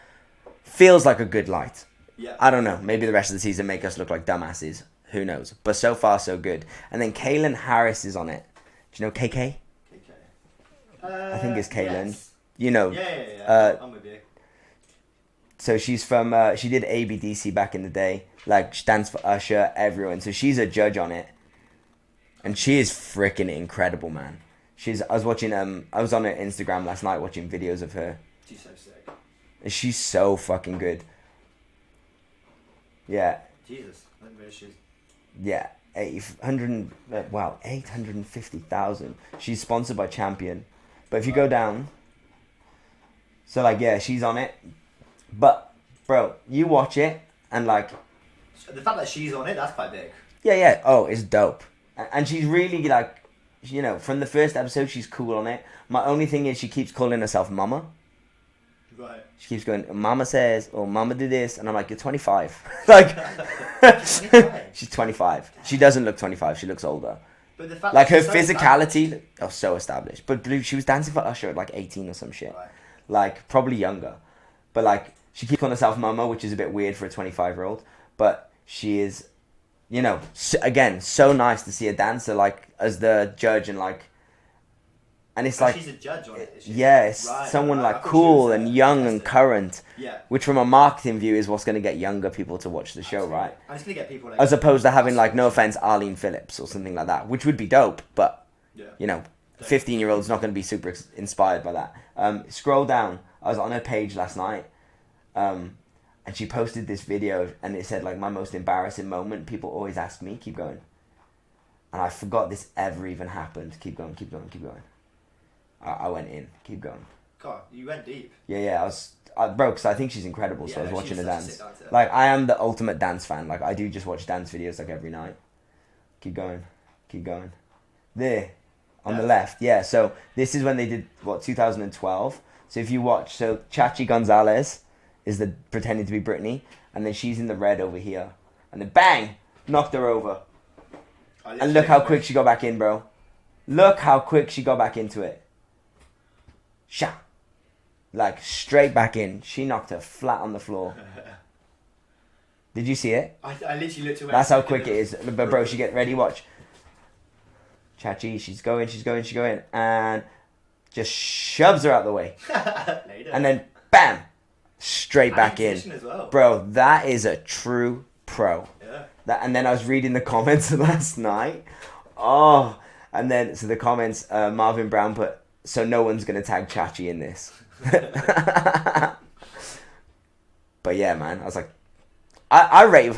feels like a good light. Yeah. I don't know. Maybe the rest of the season make us look like dumbasses. Who knows? But so far, so good. And then Kaylin Harris is on it. Do you know KK? I think it's Kaylin. Yes. You know. Yeah. I'm with you. So she's from, she did ABDC back in the day. Like, she stands for Usher, everyone. So she's a judge on it. And she is freaking incredible, man. I was on her Instagram last night watching videos of her. She's so sick. And she's so fucking good. Yeah. Jesus. I didn't realize she's... Yeah. 850,000. She's sponsored by Champion. But if you go down... So, like, yeah, she's on it. But, bro, you watch it and, like... The fact that she's on it, that's quite big. Yeah. Oh, it's dope. And she's really, like... You know, from the first episode, she's cool on it. My only thing is she keeps calling herself Mama. Right. She keeps going, Mama says, or Mama did this. And I'm like, you're 25. Like, 25? She's 25. She doesn't look 25. She looks older. But the fact Like, her that she's so physicality, so established. But she was dancing for Usher at like 18 or some shit. Right. Like, probably younger. But, like, she keeps calling herself Mama, which is a bit weird for a 25-year-old. But she is, you know, again, so nice to see a dancer, like, as the judge and, like... And it's like... She's a judge on it, is she? Yeah, it's Right, someone, right. like, cool and young and current. Yeah. Which, from a marketing view, is what's going to get younger people to watch the show, Absolutely. right? And it's going to get people like... As opposed to having, like, no offense, Arlene Phillips or something like that, which would be dope, but, you know, 15-year-old's not going to be super inspired by that. Scroll down. I was on her page last night, and she posted this video, and it said, like, my most embarrassing moment. People always ask me, keep going. And I forgot this ever even happened. Keep going. I went in. Keep going. God, you went deep. Yeah, bro, because I think she's incredible, so I was watching her such a dance. sick dancer. Like, I am the ultimate dance fan. Like, I do just watch dance videos, like, every night. Keep going. There, on the left. Yeah, so this is when they did, 2012? So if you watch, so Chachi Gonzalez is the pretending to be Britney, and then she's in the red over here. And then bang! Knocked her over. And look how quick she got back in, bro. Look how quick she got back into it. Sha! Like, straight back in. She knocked her flat on the floor. Did you see it? I literally looked away. That's how quick it is. But bro, she get ready, watch. Chachi, she's going. And just shoves her out the way. And then, bam! Straight back in. As well. Bro, that is a true pro. Yeah. And then I was reading the comments last night. Oh, and then, so the comments, Marvin Brown put, so no one's going to tag Chachi in this. But yeah, man, I was like, I rate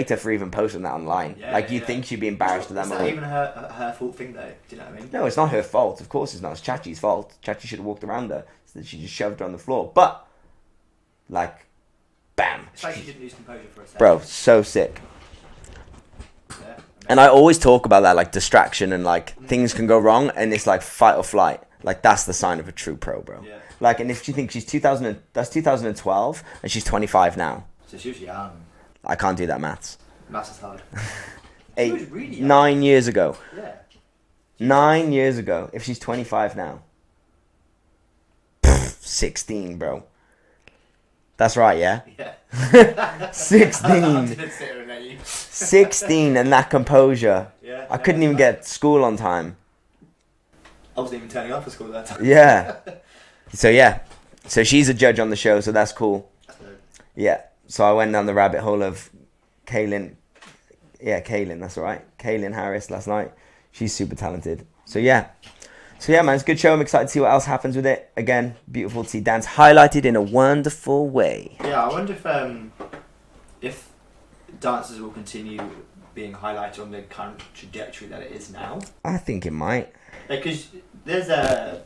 her for even posting that online. Yeah, like, you think she'd be embarrassed at that It's moment. not even her fault thing, though. Do you know what I mean? No, it's not her fault. Of course it's not. It's Chachi's fault. Chachi should have walked around her. So she just shoved her on the floor. But, like, bam. It's like she didn't lose composure for a second. Bro, so sick. Yeah. And I always talk about that, like, distraction and, like, things can go wrong, and it's, like, fight or flight. Like, that's the sign of a true pro, bro. Yeah. Like, and if you think she's 2012, and she's 25 now. So she was young. I can't do that maths. Maths is hard. 9 years ago. Yeah. 9 years ago. If she's 25 now. 16, bro. That's right, yeah? Yeah. 16. I didn't sit here and let you. 16 and that composure. Yeah. I couldn't even get school on time. I wasn't even turning up for school that time. Yeah. So, yeah. So, she's a judge on the show, so that's cool. Yeah. So, I went down the rabbit hole of Kaylin. Yeah, Kaylin, that's right. Kaylin Harris last night. She's super talented. So, yeah. Man, it's a good show. I'm excited to see what else happens with it. Again, beautiful to see dance highlighted in a wonderful way. Yeah, I wonder if dancers will continue being highlighted on the current trajectory that it is now? I think it might. Because there's a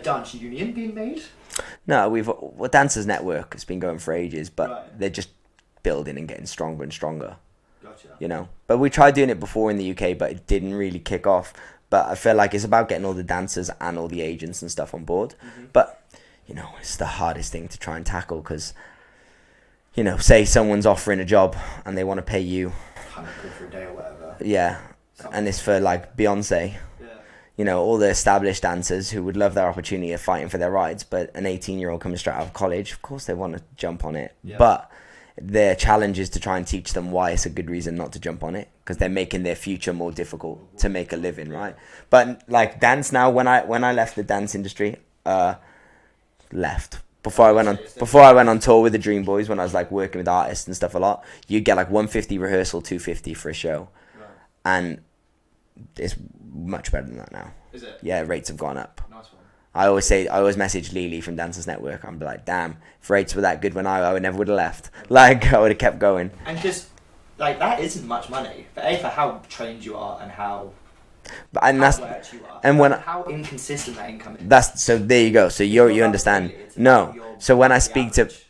dance union being made. No, Dancers Network has been going for ages, but Right. they're just building and getting stronger and stronger. Gotcha. You know, but we tried doing it before in the UK, but it didn't really kick off. But I feel like it's about getting all the dancers and all the agents and stuff on board. Mm-hmm. But you know, it's the hardest thing to try and tackle because, you know, say someone's offering a job and they want to pay you, 100 quid for a day or whatever. yeah, and it's for like Beyonce. Yeah. You know, all the established dancers who would love their opportunity of fighting for their rights, but an 18-year-old coming straight out of college, of course they want to jump on it. Yeah. But their challenge is to try and teach them why it's a good reason not to jump on it, because they're making their future more difficult to make a living, right? But like dance now, when I left the dance industry, before I went on tour with the Dream Boys, when I was like working with artists and stuff a lot, you'd get like 150 rehearsal, 250 for a show, Right. and it's much better than that now. Is it? Yeah, rates have gone up. Nice one. I always message Lily from Dancers Network. I'm like, damn, if rates were that good when I never would have left. Like, I would have kept going. And just like that isn't much money for how trained you are and how worked you are. and when how inconsistent that income is. that's so there you go. So you not understand. really, it's No. about your So when I monthly speak to, average.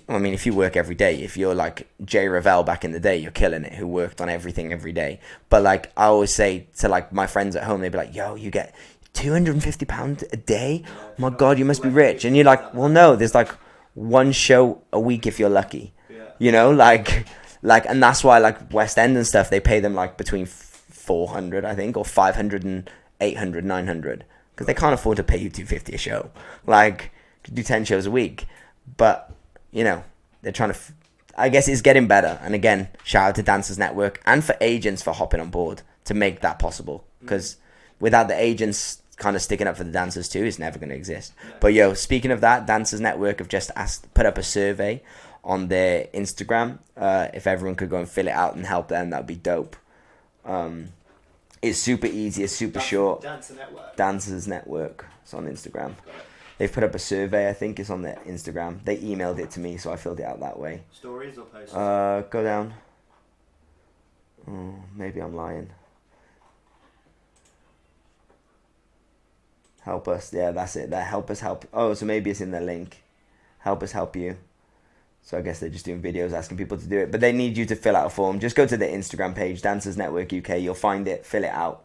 and if you work every day, if you're like Jay Ravel back in the day, you're killing it. Who worked on everything every day. But like I always say to like my friends at home, they'd be like, "Yo, you get £250 a day? Oh my God, you must be rich." And you're like, "Well, no. There's like one show a week if you're lucky." Yeah. You know, like, and that's why like West End and stuff, they pay them like between 400, I think, or 500 and 800, 900, because they can't afford to pay you 250 a show. Like, you do 10 shows a week, but you know, they're trying to. I guess it's getting better. And again, shout out to Dancers Network and for agents for hopping on board to make that possible. Because without the agents kind of sticking up for the dancers too, it's never going to exist. But yo, speaking of that, Dancers Network have just put up a survey on their Instagram. If everyone could go and fill it out and help them, that'd be dope. It's super easy. It's super short. Dancers Network. It's on Instagram. They've put up a survey. I think it's on their Instagram. They emailed it to me, so I filled it out that way. Stories or posts? Go down. Oh, maybe I'm lying. Help us. Yeah, that's it. That help us help. Oh, so maybe it's in the link. Help us help you. So I guess they're just doing videos asking people to do it. But they need you to fill out a form. Just go to the Instagram page, Dancers Network UK. You'll find it. Fill it out.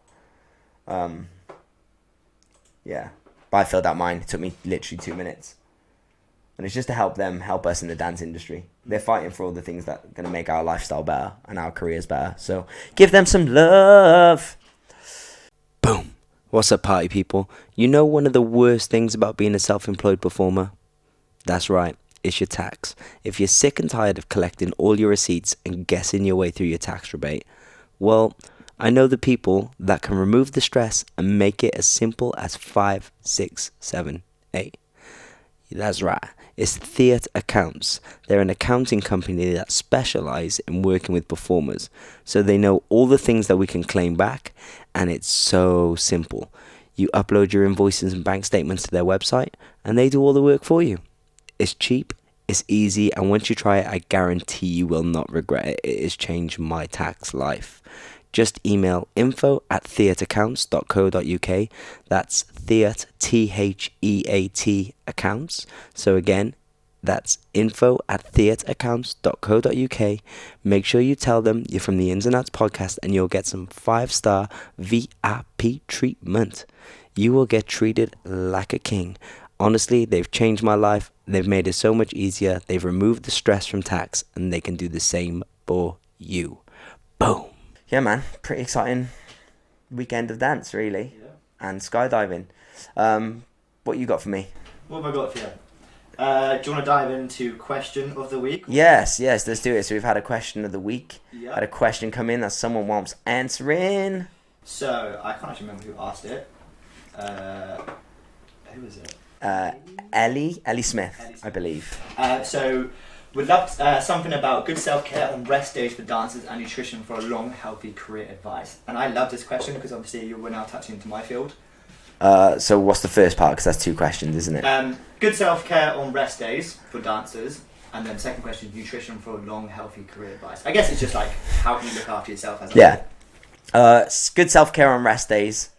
Yeah. But I filled out mine. It took me literally 2 minutes. And it's just to help them, help us in the dance industry. They're fighting for all the things that are going to make our lifestyle better and our careers better. So give them some love. Boom. What's up, party people? You know one of the worst things about being a self-employed performer? That's right. It's your tax. If you're sick and tired of collecting all your receipts and guessing your way through your tax rebate, well, I know the people that can remove the stress and make it as simple as 5, 6, 7, 8. That's right. It's Theatre Accounts. They're an accounting company that specialise in working with performers. So they know all the things that we can claim back, and it's so simple. You upload your invoices and bank statements to their website, and they do all the work for you. It's cheap, it's easy, and once you try it, I guarantee you will not regret it. It has changed my tax life. Just email info@theatreaccounts.co.uk. That's Theat, Theat accounts. So again, that's info@theatreaccounts.co.uk. Make sure you tell them you're from the Ins and Outs podcast and you'll get some 5-star VIP treatment. You will get treated like a king. Honestly, they've changed my life. They've made it so much easier. They've removed the stress from tax and they can do the same for you. Boom. Yeah, man. Pretty exciting weekend of dance, really. Yeah. And skydiving. What you got for me? What have I got for you? Do you want to dive into question of the week? Yes, let's do it. So we've had a question of the week. Yeah. Had a question come in that someone wants answering. So, I can't actually remember who asked it. Who is it? Ellie Smith, I believe. So, would love something about good self-care on rest days for dancers and nutrition for a long, healthy career advice. And I love this question because obviously we're now touching into my field. So what's the first part? Because that's 2 questions, isn't it? Good self-care on rest days for dancers And then second question, nutrition for a long, healthy career advice. I guess it's just like, how can you look after yourself as a Yeah. Good self-care on rest days.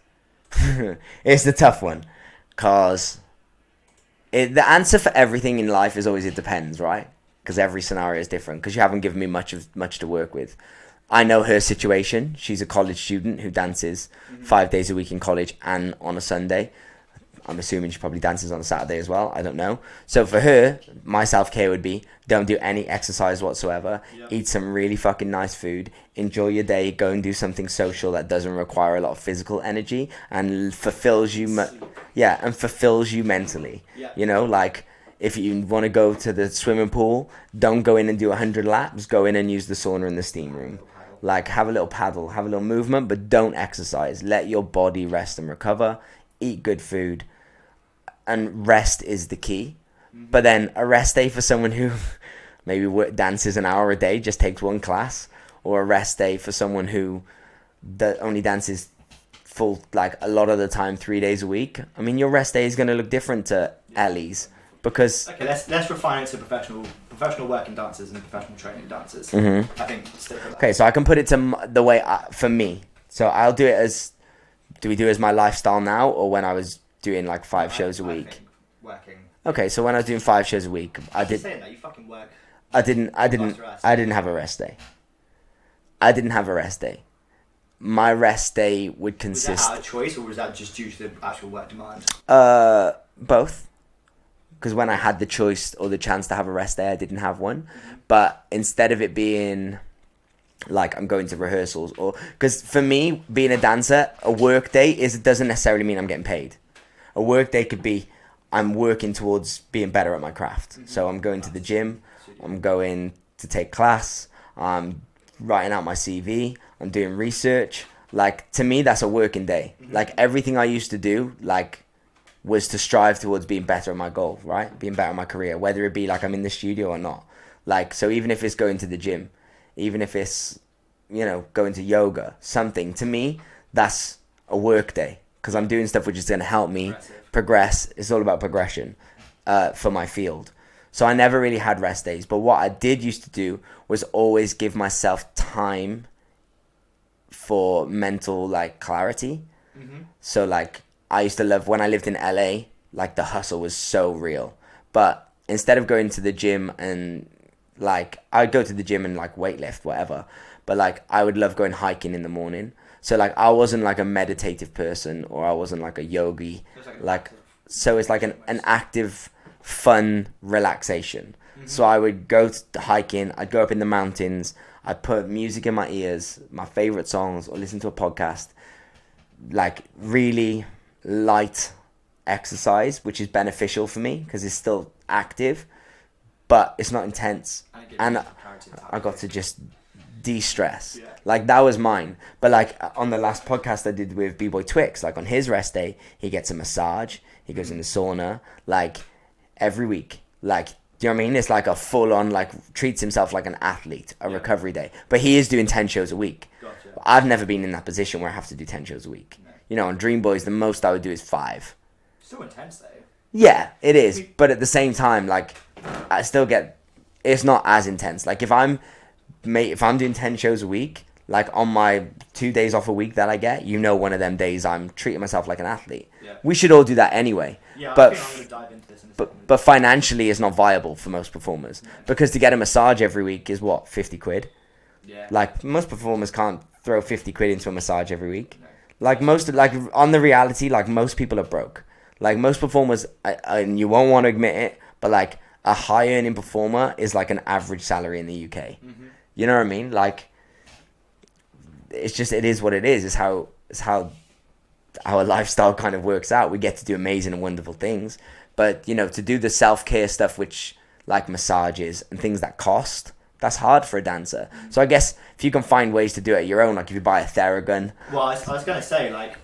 It's the tough one. Because the answer for everything in life is always it depends, right? Because every scenario is different. Because you haven't given me much to work with. I know her situation. She's a college student who dances 5 days a week in college and on a Sunday. I'm assuming she probably dances on a Saturday as well. I don't know. So for her, my self-care would be don't do any exercise whatsoever. Yep. Eat some really fucking nice food. Enjoy your day. Go and do something social that doesn't require a lot of physical energy and fulfills you. And fulfills you mentally. Yep. You know, like if you want to go to the swimming pool, don't go in and do 100 laps. Go in and use the sauna and the steam room. Like have a little paddle, have a little movement, but don't exercise. Let your body rest and recover. Eat good food. And rest is the key. But then a rest day for someone who maybe dances an hour a day, just takes one class, or a rest day for someone who only dances full, like a lot of the time, 3 days a week. I mean, your rest day is going to look different to Ellie's because. Okay, let's refine it to professional working dancers and professional training dancers. Mm-hmm. I think. Stick with that. Okay, so I can put it to the way for me. So I'll do it as. Do we do it as my lifestyle now, or when I was doing like 5 shows a week? Working. Okay, so when I was doing 5 shows a week, I did. Saying that you fucking work. I didn't have a rest day. My rest day would consist. Was that out of choice, or was that just due to the actual work demand? Both. Because when I had the choice or the chance to have a rest day, I didn't have one. But instead of it being like I'm going to rehearsals, or because for me, being a dancer, a work day doesn't necessarily mean I'm getting paid. A work day could be I'm working towards being better at my craft. So I'm going to the gym, I'm going to take class, I'm writing out my CV, I'm doing research. Like to me, that's a working day. Like everything I used to do, like was to strive towards being better at my goal, right? Being better at my career, whether it be like I'm in the studio or not. Like, so even if it's going to the gym, even if it's, you know, going to yoga, something, to me, that's a work day. Because I'm doing stuff which is going to help me progress. It's all about progression for my field. So I never really had rest days. But what I did used to do was always give myself time for mental, like, clarity. So, like, I used to love, when I lived in LA, like, the hustle was so real. But instead of going to the gym and, like, I'd go to the gym and, like, weightlift, whatever. But, like, I would love going hiking in the morning. So, like, I wasn't, like, a meditative person, or I wasn't, like, a yogi. So it's, like, an active, fun relaxation. So I would go hiking. I'd go up in the mountains. I'd put music in my ears, my favorite songs, or listen to a podcast. Like, really light exercise, which is beneficial for me because it's still active, but it's not intense. And I got to just de-stress. Like, that was mine. But, like, on the last podcast I did with B-Boy Twix, like, on his rest day, he gets a massage, he goes in the sauna, like, every week. Like, do you know what I mean? It's like a full-on, like, treats himself like an athlete, a recovery day. But he is doing 10 shows a week. Gotcha. I've never been in that position where I have to do 10 shows a week. No. You know, on Dream Boys, the most I would do is 5. Still intense, though. Yeah, it is. But at the same time, like, I still get... It's not as intense. Like, if I'm doing 10 shows a week, like, on my 2 days off a week that I get, you know, one of them days I'm treating myself like an athlete. Yeah. We should all do that anyway. Yeah, but I think I'm going to dive into this in a second. But financially, it's not viable for most performers. No. Because to get a massage every week is, what, 50 quid? Yeah. Like, most performers can't throw 50 quid into a massage every week. No. Like, on the reality, like, most people are broke. Like, most performers, and you won't want to admit it, but, like, a high-earning performer is, like, an average salary in the UK. Mm-hmm. You know what I mean? Like, it's just, it is what it is. It's how our lifestyle kind of works out. We get to do amazing and wonderful things. But, you know, to do the self-care stuff, which, like, massages and things that cost, that's hard for a dancer. So I guess if you can find ways to do it your own, like if you buy a Theragun. Well, I was going to say, like,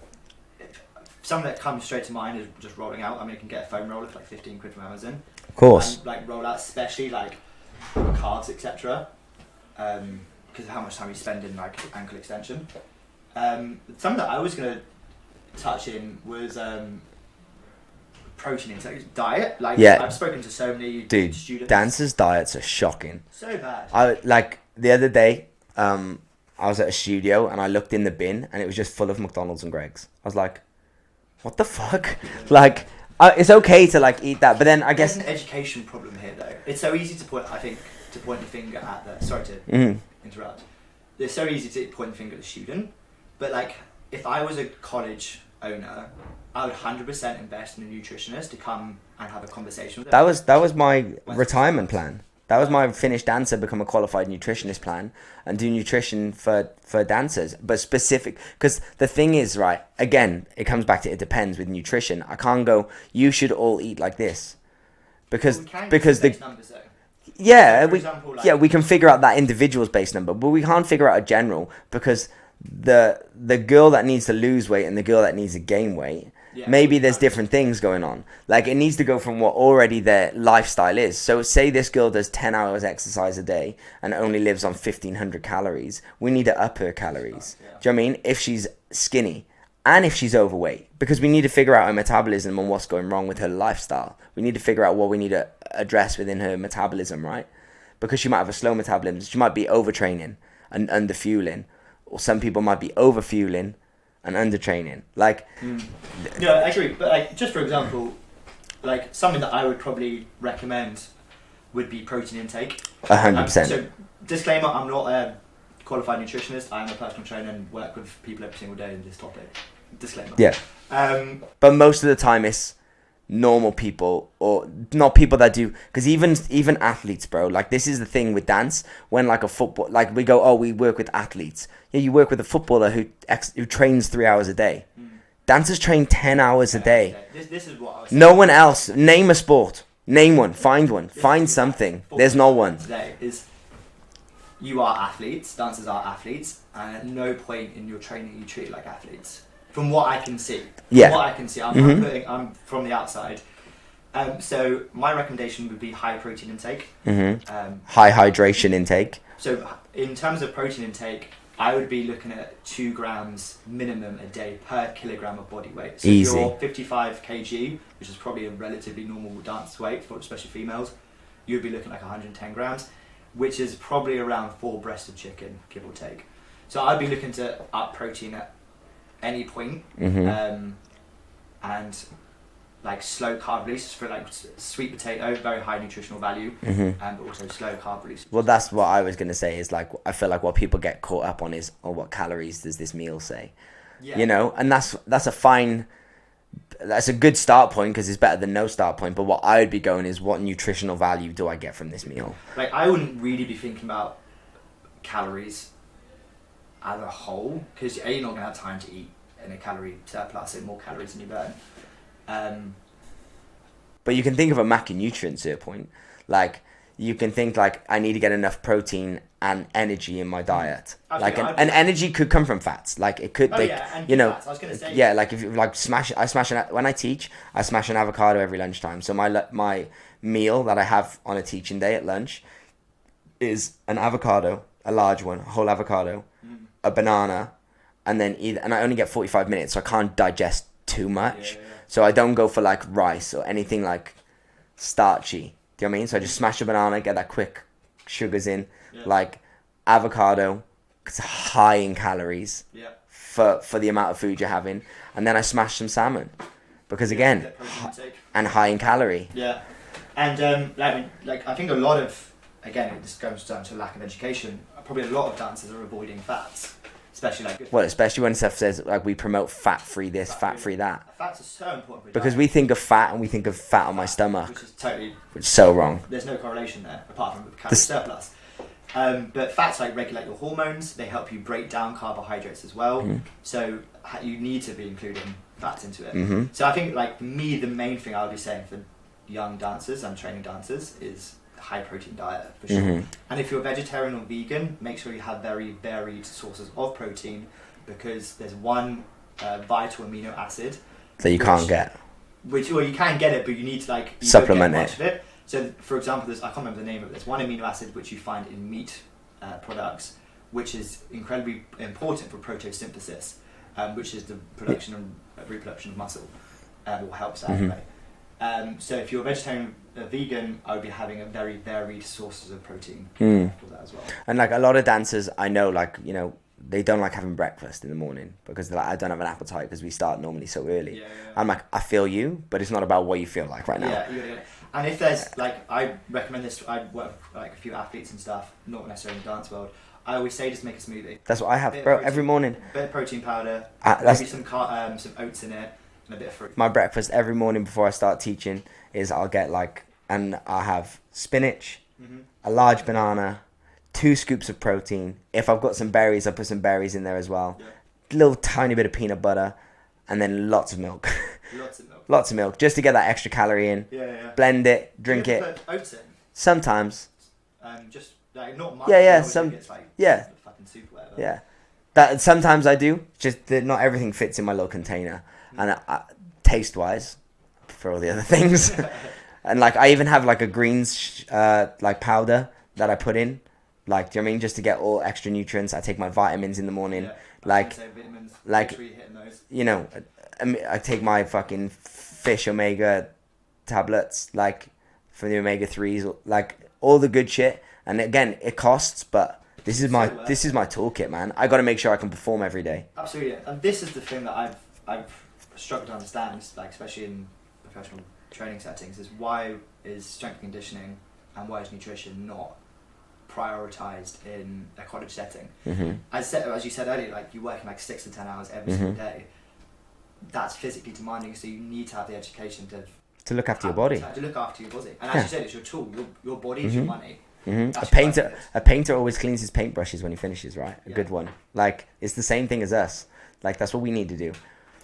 something that comes straight to mind is just rolling out. I mean, you can get a foam roller for like 15 quid from Amazon. Of course. And, like, roll out, especially, like, calves, etc. Because of how much time you spend in, like, ankle extension. Something that I was going to touch in was protein intake diet. Like Yeah. I've spoken to so many Dude, students. dancers' diets are shocking. So bad. Like the other day, I was at a studio and I looked in the bin and it was just full of McDonald's and Greg's. I was like, what the fuck? Like, it's okay to like eat that, but then I guess there's an education problem here though. It's so easy to point the finger at the sorry to interrupt. It's so easy to point the finger at the student, but like if I was a college owner, I would 100% invest in a nutritionist to come and have a conversation with them. that was my retirement plan. That was my finish dancer, become a qualified nutritionist plan and do nutrition for dancers, but specific. Because the thing is, right, again, it comes back to it depends with nutrition. I can't go, you should all eat like this. Because the numbers, though. yeah, So, for example, like, we can figure out that individual's base number, but we can't figure out a general because the girl that needs to lose weight and the girl that needs to gain weight, maybe there's different things going on. Like it needs to go from what already their lifestyle is. So say this girl does 10 hours exercise a day and only lives on 1,500 calories. We need to up her calories. Do you know what I mean? If she's skinny and if she's overweight, because we need to figure out her metabolism and what's going wrong with her lifestyle. We need to figure out what we need to address within her metabolism, right? Because she might have a slow metabolism. She might be overtraining and underfueling. Or some people might be overfueling and undertraining. Like, no, I agree. But like, just for example, like something that I would probably recommend would be protein intake. 100%. So, disclaimer: I'm not a qualified nutritionist. I'm a personal trainer and work with people every single day in this topic. Disclaimer. Yeah. But most of the time, it's normal people or not people that do, because even athletes, bro, like this is the thing with dance. When like a football, like we go, oh, we work with athletes. Yeah, you work with a footballer who trains 3 hours a day. Dancers train 10 hours a day. This is what I was no one else. Name a sport. Name one. Find something. There's no one. Today is you are athletes. Dancers are athletes, and at no point in your training you treat like athletes. From what I can see. Yeah. From what I can see. I'm from the outside. So my recommendation would be high protein intake. High hydration intake. So in terms of protein intake, I would be looking at 2 grams minimum a day per kilogram of body weight. So Easy. if you're 55 kg, which is probably a relatively normal dance weight for especially females, you'd be looking like 110 grams, which is probably around 4 breasts of chicken, give or take. So I'd be looking to up protein at any point, and like slow carb release for like sweet potato, very high nutritional value, but also slow carb release. Well, that's what I was gonna say. Is like I feel like what people get caught up on is, oh, what calories does this meal say? Yeah. You know, and that's a good start point because it's better than no start point. But what I would be going is, what nutritional value do I get from this meal? Like I wouldn't really be thinking about calories as a whole, because you're not going to have time to eat in a calorie surplus, so more calories than you burn. But you can think of a macronutrient to a point. Like you can think like, I need to get enough protein and energy in my diet. Like an energy could come from fats. Like it could, and you know, fats. I was gonna say, yeah. Like if you like when I teach, I smash an avocado every lunchtime. So my meal that I have on a teaching day at lunch is an avocado, a large one, a whole avocado, a banana, and then and I only get 45 minutes, so I can't digest too much. Yeah. So I don't go for like rice or anything like starchy. Do you know what I mean? So I just smash a banana, get that quick sugars in, like avocado, it's high in calories for the amount of food you're having, and then I smash some salmon because again, and high in calorie. Yeah, and like I think a lot of, again, it just comes down to lack of education. Probably a lot of dancers are avoiding fats, especially like. Well, especially when stuff says like we promote fat-free this, fat-free that. Fats are so important for because we think of fat and we think of fat on my stomach, which is totally. Which is so wrong. There's no correlation there apart from calorie surplus. But fats like regulate your hormones. They help you break down carbohydrates as well. So you need to be including fats into it. So I think like me, the main thing I would be saying for young dancers and training dancers is high protein diet for sure. And if you're vegetarian or vegan, make sure you have very varied sources of protein, because there's one vital amino acid that you can't get. Well, you can get it, but you need to like supplement it. So, for example, I can't remember the name of it. There's one amino acid which you find in meat products, which is incredibly important for photosynthesis, which is the production and reproduction of muscle, or helps that anyway. So if you're a vegetarian, a vegan, I would be having a very varied sources of protein for that as well. And like a lot of dancers I know, like, you know, they don't like having breakfast in the morning because they're like, I don't have an appetite because we start normally so early. I'm like, I feel you, but it's not about what you feel like right now. Yeah. And if there's, like, I recommend this, I work with like a few athletes and stuff, not necessarily in the dance world. I always say just make a smoothie. That's what I have, bro, every morning. Bit of protein powder, That's maybe some oats in it, and a bit of fruit. my breakfast every morning before I start teaching is I'll get like, and I'll have spinach, a large banana, 2 scoops of protein. If I've got some berries, I'll put some berries in there as well. Yeah. Little tiny bit of peanut butter, and then lots of milk. Lots of milk, just to get that extra calorie in. Yeah. Blend it, drink Do you it. ever put oats in? Sometimes. Just like not much. Yeah. Like, fucking soup or whatever. Yeah. That sometimes I do. Just that not everything fits in my little container, and taste wise, I prefer all the other things. And like I even have like a greens like powder that I put in. Like, do you know what I mean? Just to get all extra nutrients. I take my vitamins in the morning. Yeah. Like, vitamins, like, sure you're hitting those. You know, I take my fucking fish omega tablets, like, for the omega-3s, like, all the good shit. And again, it costs, but this is my toolkit, man. I got to make sure I can perform every day. Absolutely. And this is the thing that I've struggled to understand, like, especially in professional training settings, is why is strength and conditioning and why is nutrition not prioritized in a college setting? As you said earlier, like, you're working like 6 to 10 hours every single day. That's physically demanding, so you need to have the education to look after your body. To look after your body, and as you said, it's your tool. Your body is your money. A painter always cleans his paintbrushes when he finishes, right? A good one. Like, it's the same thing as us. Like, that's what we need to do.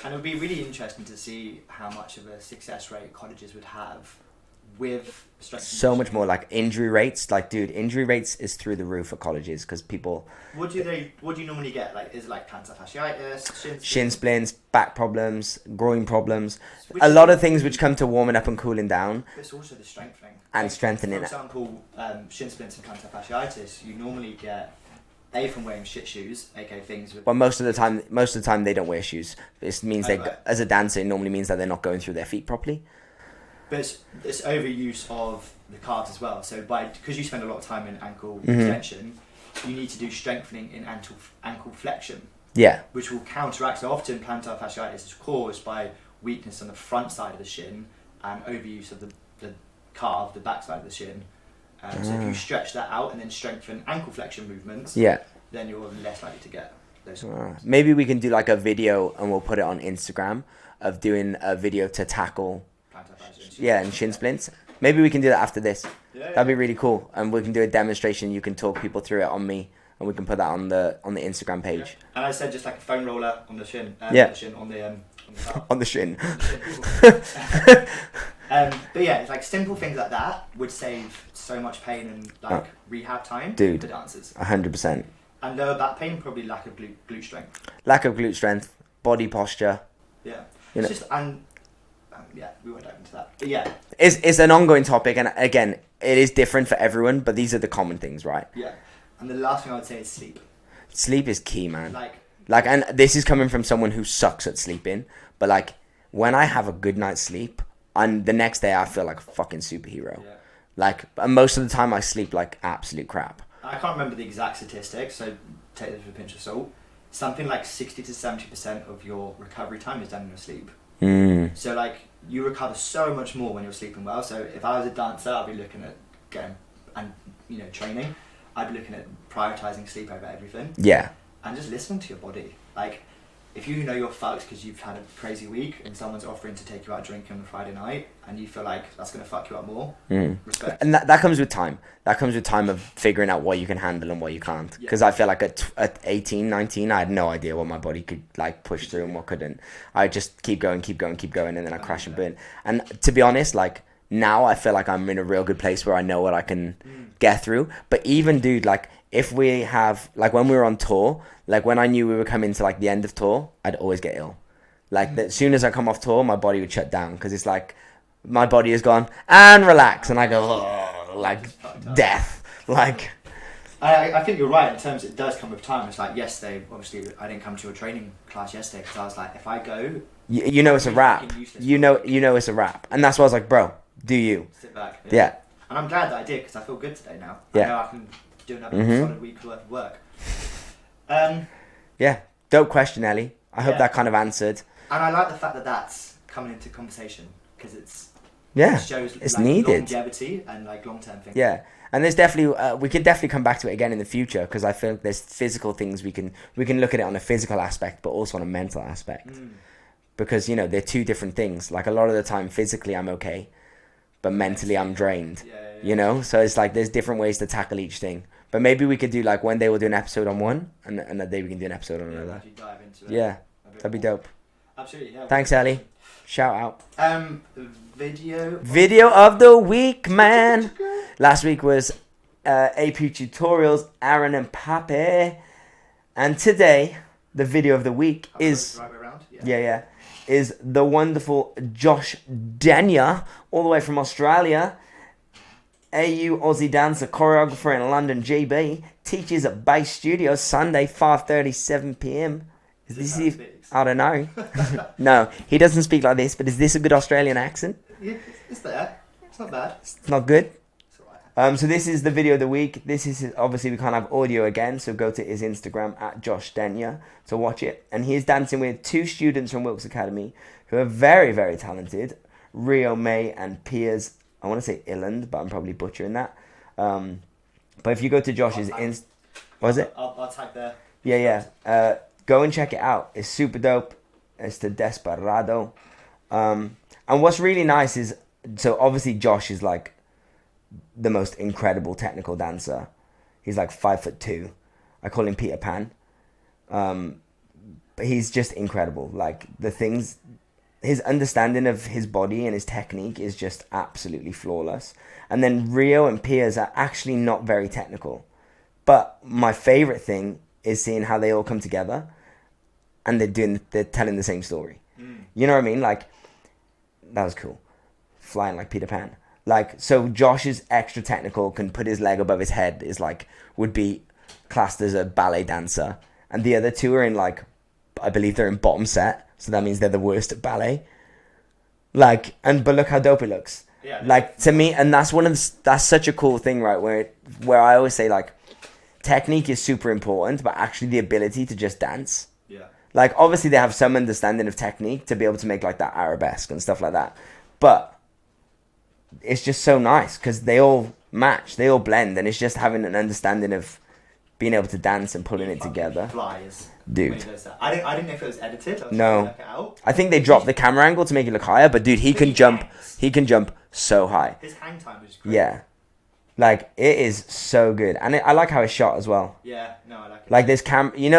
And it would be really interesting to see how much of a success rate colleges would have with strength. So much more, like injury rates. Like, dude, injury rates is through the roof at colleges because people. What do you normally get? Like, is it like plantar fasciitis, shin splints, back problems, groin problems, a lot of things which come to warming up and cooling down. It's also the strengthening and strengthening. For example, shin splints and plantar fasciitis, you normally get from wearing shit shoes, aka things with. Well, most of the time they don't wear shoes. It means as a dancer, it normally means that they're not going through their feet properly. But it's overuse of the calves as well. So because you spend a lot of time in ankle extension, you need to do strengthening in ankle flexion. Yeah. Which will counteract. So often plantar fasciitis is caused by weakness on the front side of the shin and overuse of the calf, the back side of the shin. So if you stretch that out and then strengthen ankle flexion movements, then you're less likely to get those. Maybe we can do like a video and we'll put it on Instagram of doing a video to tackle. And shin splints. Maybe we can do that after this. That'd be really cool, and we can do a demonstration. You can talk people through it on me, and we can put that on the Instagram page. And I said just like a foam roller on the shin. On the shin. But yeah, it's like simple things like that would save so much pain and like rehab time for dancers. 100%. And lower back pain, probably lack of glute strength. Lack of glute strength, body posture. Yeah. It's just we won't dive into that. But yeah. It's an ongoing topic, and again, it is different for everyone, but these are the common things, right? Yeah. And the last thing I would say is sleep. Sleep is key, man. Like, and this is coming from someone who sucks at sleeping, but like, when I have a good night's sleep, and the next day I feel like a fucking superhero. Yeah. Like, and most of the time I sleep like absolute crap. I can't remember the exact statistics, so take this with a pinch of salt. Something like 60 to 70% of your recovery time is done in your sleep. So like, you recover so much more when you're sleeping well. So if I was a dancer, I'd be looking at getting and training. I'd be looking at prioritizing sleep over everything. Yeah. And just listening to your body. Like, if you know you're fucked because you've had a crazy week and someone's offering to take you out drinking on a Friday night and you feel like that's going to fuck you up more, respect. And that comes with time. That comes with time of figuring out what you can handle and what you can't. Because I feel like at 18, 19, I had no idea what my body could like push through and what couldn't. I just keep going, and then I crash and burn. And to be honest, like, now I feel like I'm in a real good place where I know what I can get through. But even, dude, like, if we have, like, when we were on tour, like, when I knew we were coming to, like, the end of tour, I'd always get ill. Like, as soon as I come off tour, my body would shut down. Because it's like, my body is gone, and relax. And I go, oh, like, death. Like... I think you're right in terms it does come with time. It's like yesterday, obviously, I didn't come to a training class yesterday because I was like, if I go you know it's a rap. You know it's a rap, and that's why I was like, bro, do you? Sit back. Yeah. And I'm glad that I did because I feel good today now. Yeah. I know I can do another solid week's worth of work. Yeah. Dope question, Ellie. I hope that kind of answered. And I like the fact that that's coming into conversation because it shows it's like, needed longevity and like long-term things. Yeah. And there's definitely we could definitely come back to it again in the future because I feel there's physical things we can look at it on a physical aspect but also on a mental aspect because you know they're two different things. Like a lot of the time physically I'm okay but mentally I'm drained. You know, so it's like there's different ways to tackle each thing. But maybe we could do like one day we'll do an episode on one and a day we can do an episode on another. Dive into it That'd be dope. Absolutely. Yeah. Thanks, Ellie. Shout out. Video of the week, man. Last week was AP Tutorials, Aaron and Pape. And today, the video of the week is... Right way around? is the wonderful Josh Denya, all the way from Australia. AU Aussie dancer, choreographer in London, GB. Teaches at Base Studios, Sunday, 5:30, 7 p.m. Is this I don't know. No, he doesn't speak like this, but is this a good Australian accent? Yeah, it's there. It's not bad. It's not good? It's alright. So this is the video of the week. This is obviously we can't have audio again, so go to his Instagram at Josh Denya to watch it. And he is dancing with two students from Wilkes Academy who are very, very talented. Rio, May, and Piers. I want to say Illand, but I'm probably butchering that. But if you go to Josh's what is it? I'll tag there. Yeah. Go and check it out. It's super dope. It's the Desperado. And what's really nice is, so obviously Josh is like the most incredible technical dancer. He's like 5'2". I call him Peter Pan. But he's just incredible. Like the things, his understanding of his body and his technique is just absolutely flawless. And then Rio and Piers are actually not very technical. But my favorite thing is seeing how they all come together and they're telling the same story. You know what I mean? Like, that was cool. Flying like Peter Pan. Like, so Josh is extra technical, can put his leg above his head, would be classed as a ballet dancer. And the other two are in like, I believe they're in bottom set. So that means they're the worst at ballet. Like, but look how dope it looks. Yeah, like, to me, and that's that's such a cool thing, right? Where I always say, like, technique is super important, but actually the ability to just dance. Yeah. Like, obviously they have some understanding of technique to be able to make, like, that arabesque and stuff like that. But it's just so nice because they all match, they all blend, and it's just having an understanding of being able to dance and pulling it together. Flies. Dude. I didn't know if it was edited. No. I think they dropped the camera angle to make it look higher, but dude, he can jump so high. His hang time is great. Yeah. Like, it is so good. And I like how it's shot as well. Yeah, no, I like it. Like, there's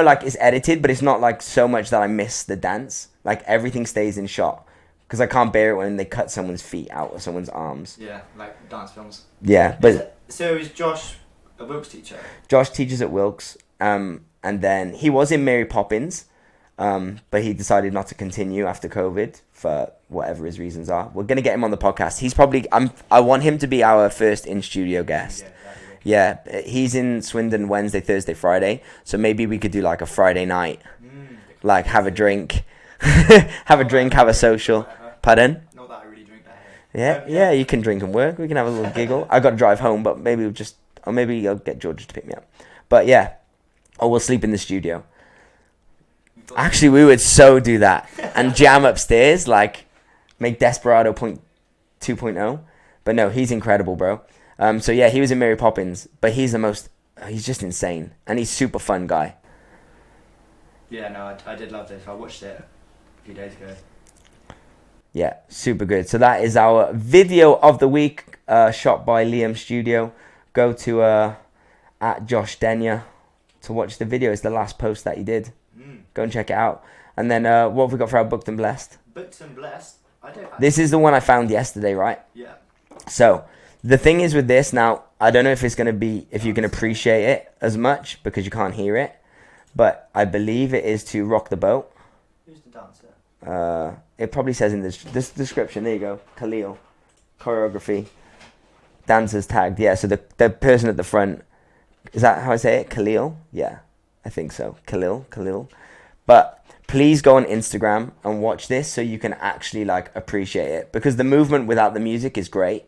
like, it's edited, but it's not, like, so much that I miss the dance. Like, everything stays in shot. Because I can't bear it when they cut someone's feet out or someone's arms. Yeah, like dance films. Yeah, but... So is Josh a Wilkes teacher? Josh teaches at Wilkes. And then he was in Mary Poppins. But he decided not to continue after COVID for whatever his reasons are. We're going to get him on the podcast. He's probably... I want him to be our first in-studio guest. Yeah, he's in Swindon Wednesday, Thursday, Friday. So maybe we could do like a Friday night. Like have a drink. Have a social. Pardon? Not that I really drink that. Yeah, you can drink and work. We can have a little giggle. I got to drive home, but maybe maybe I'll get George to pick me up. But yeah. Or we'll sleep in the studio. Actually, we would so do that. And jam upstairs, like, make Desperado 2.0. But no, he's incredible, bro. So yeah, he was in Mary Poppins. But he's just insane. And he's super fun guy. Yeah, no, I did love this. I watched it a few days ago. Yeah, super good. So that is our video of the week, shot by Liam Studio. Go to at Josh Denya to watch the video. It's the last post that he did. Go and check it out. And then what have we got for our Booked and Blessed? Booked and Blessed? This is the one I found yesterday, right? Yeah. So the thing is with this now, I don't know if it's going to be, if you can appreciate it as much because you can't hear it. But I believe it is to Rock the Boat. Who's the dancer? It probably says in this description. There you go. Khalil. Choreography. Dancers tagged. Yeah, so the person at the front, is that how I say it? Khalil? Yeah, I think so. Khalil. But please go on Instagram and watch this so you can actually like appreciate it, because the movement without the music is great.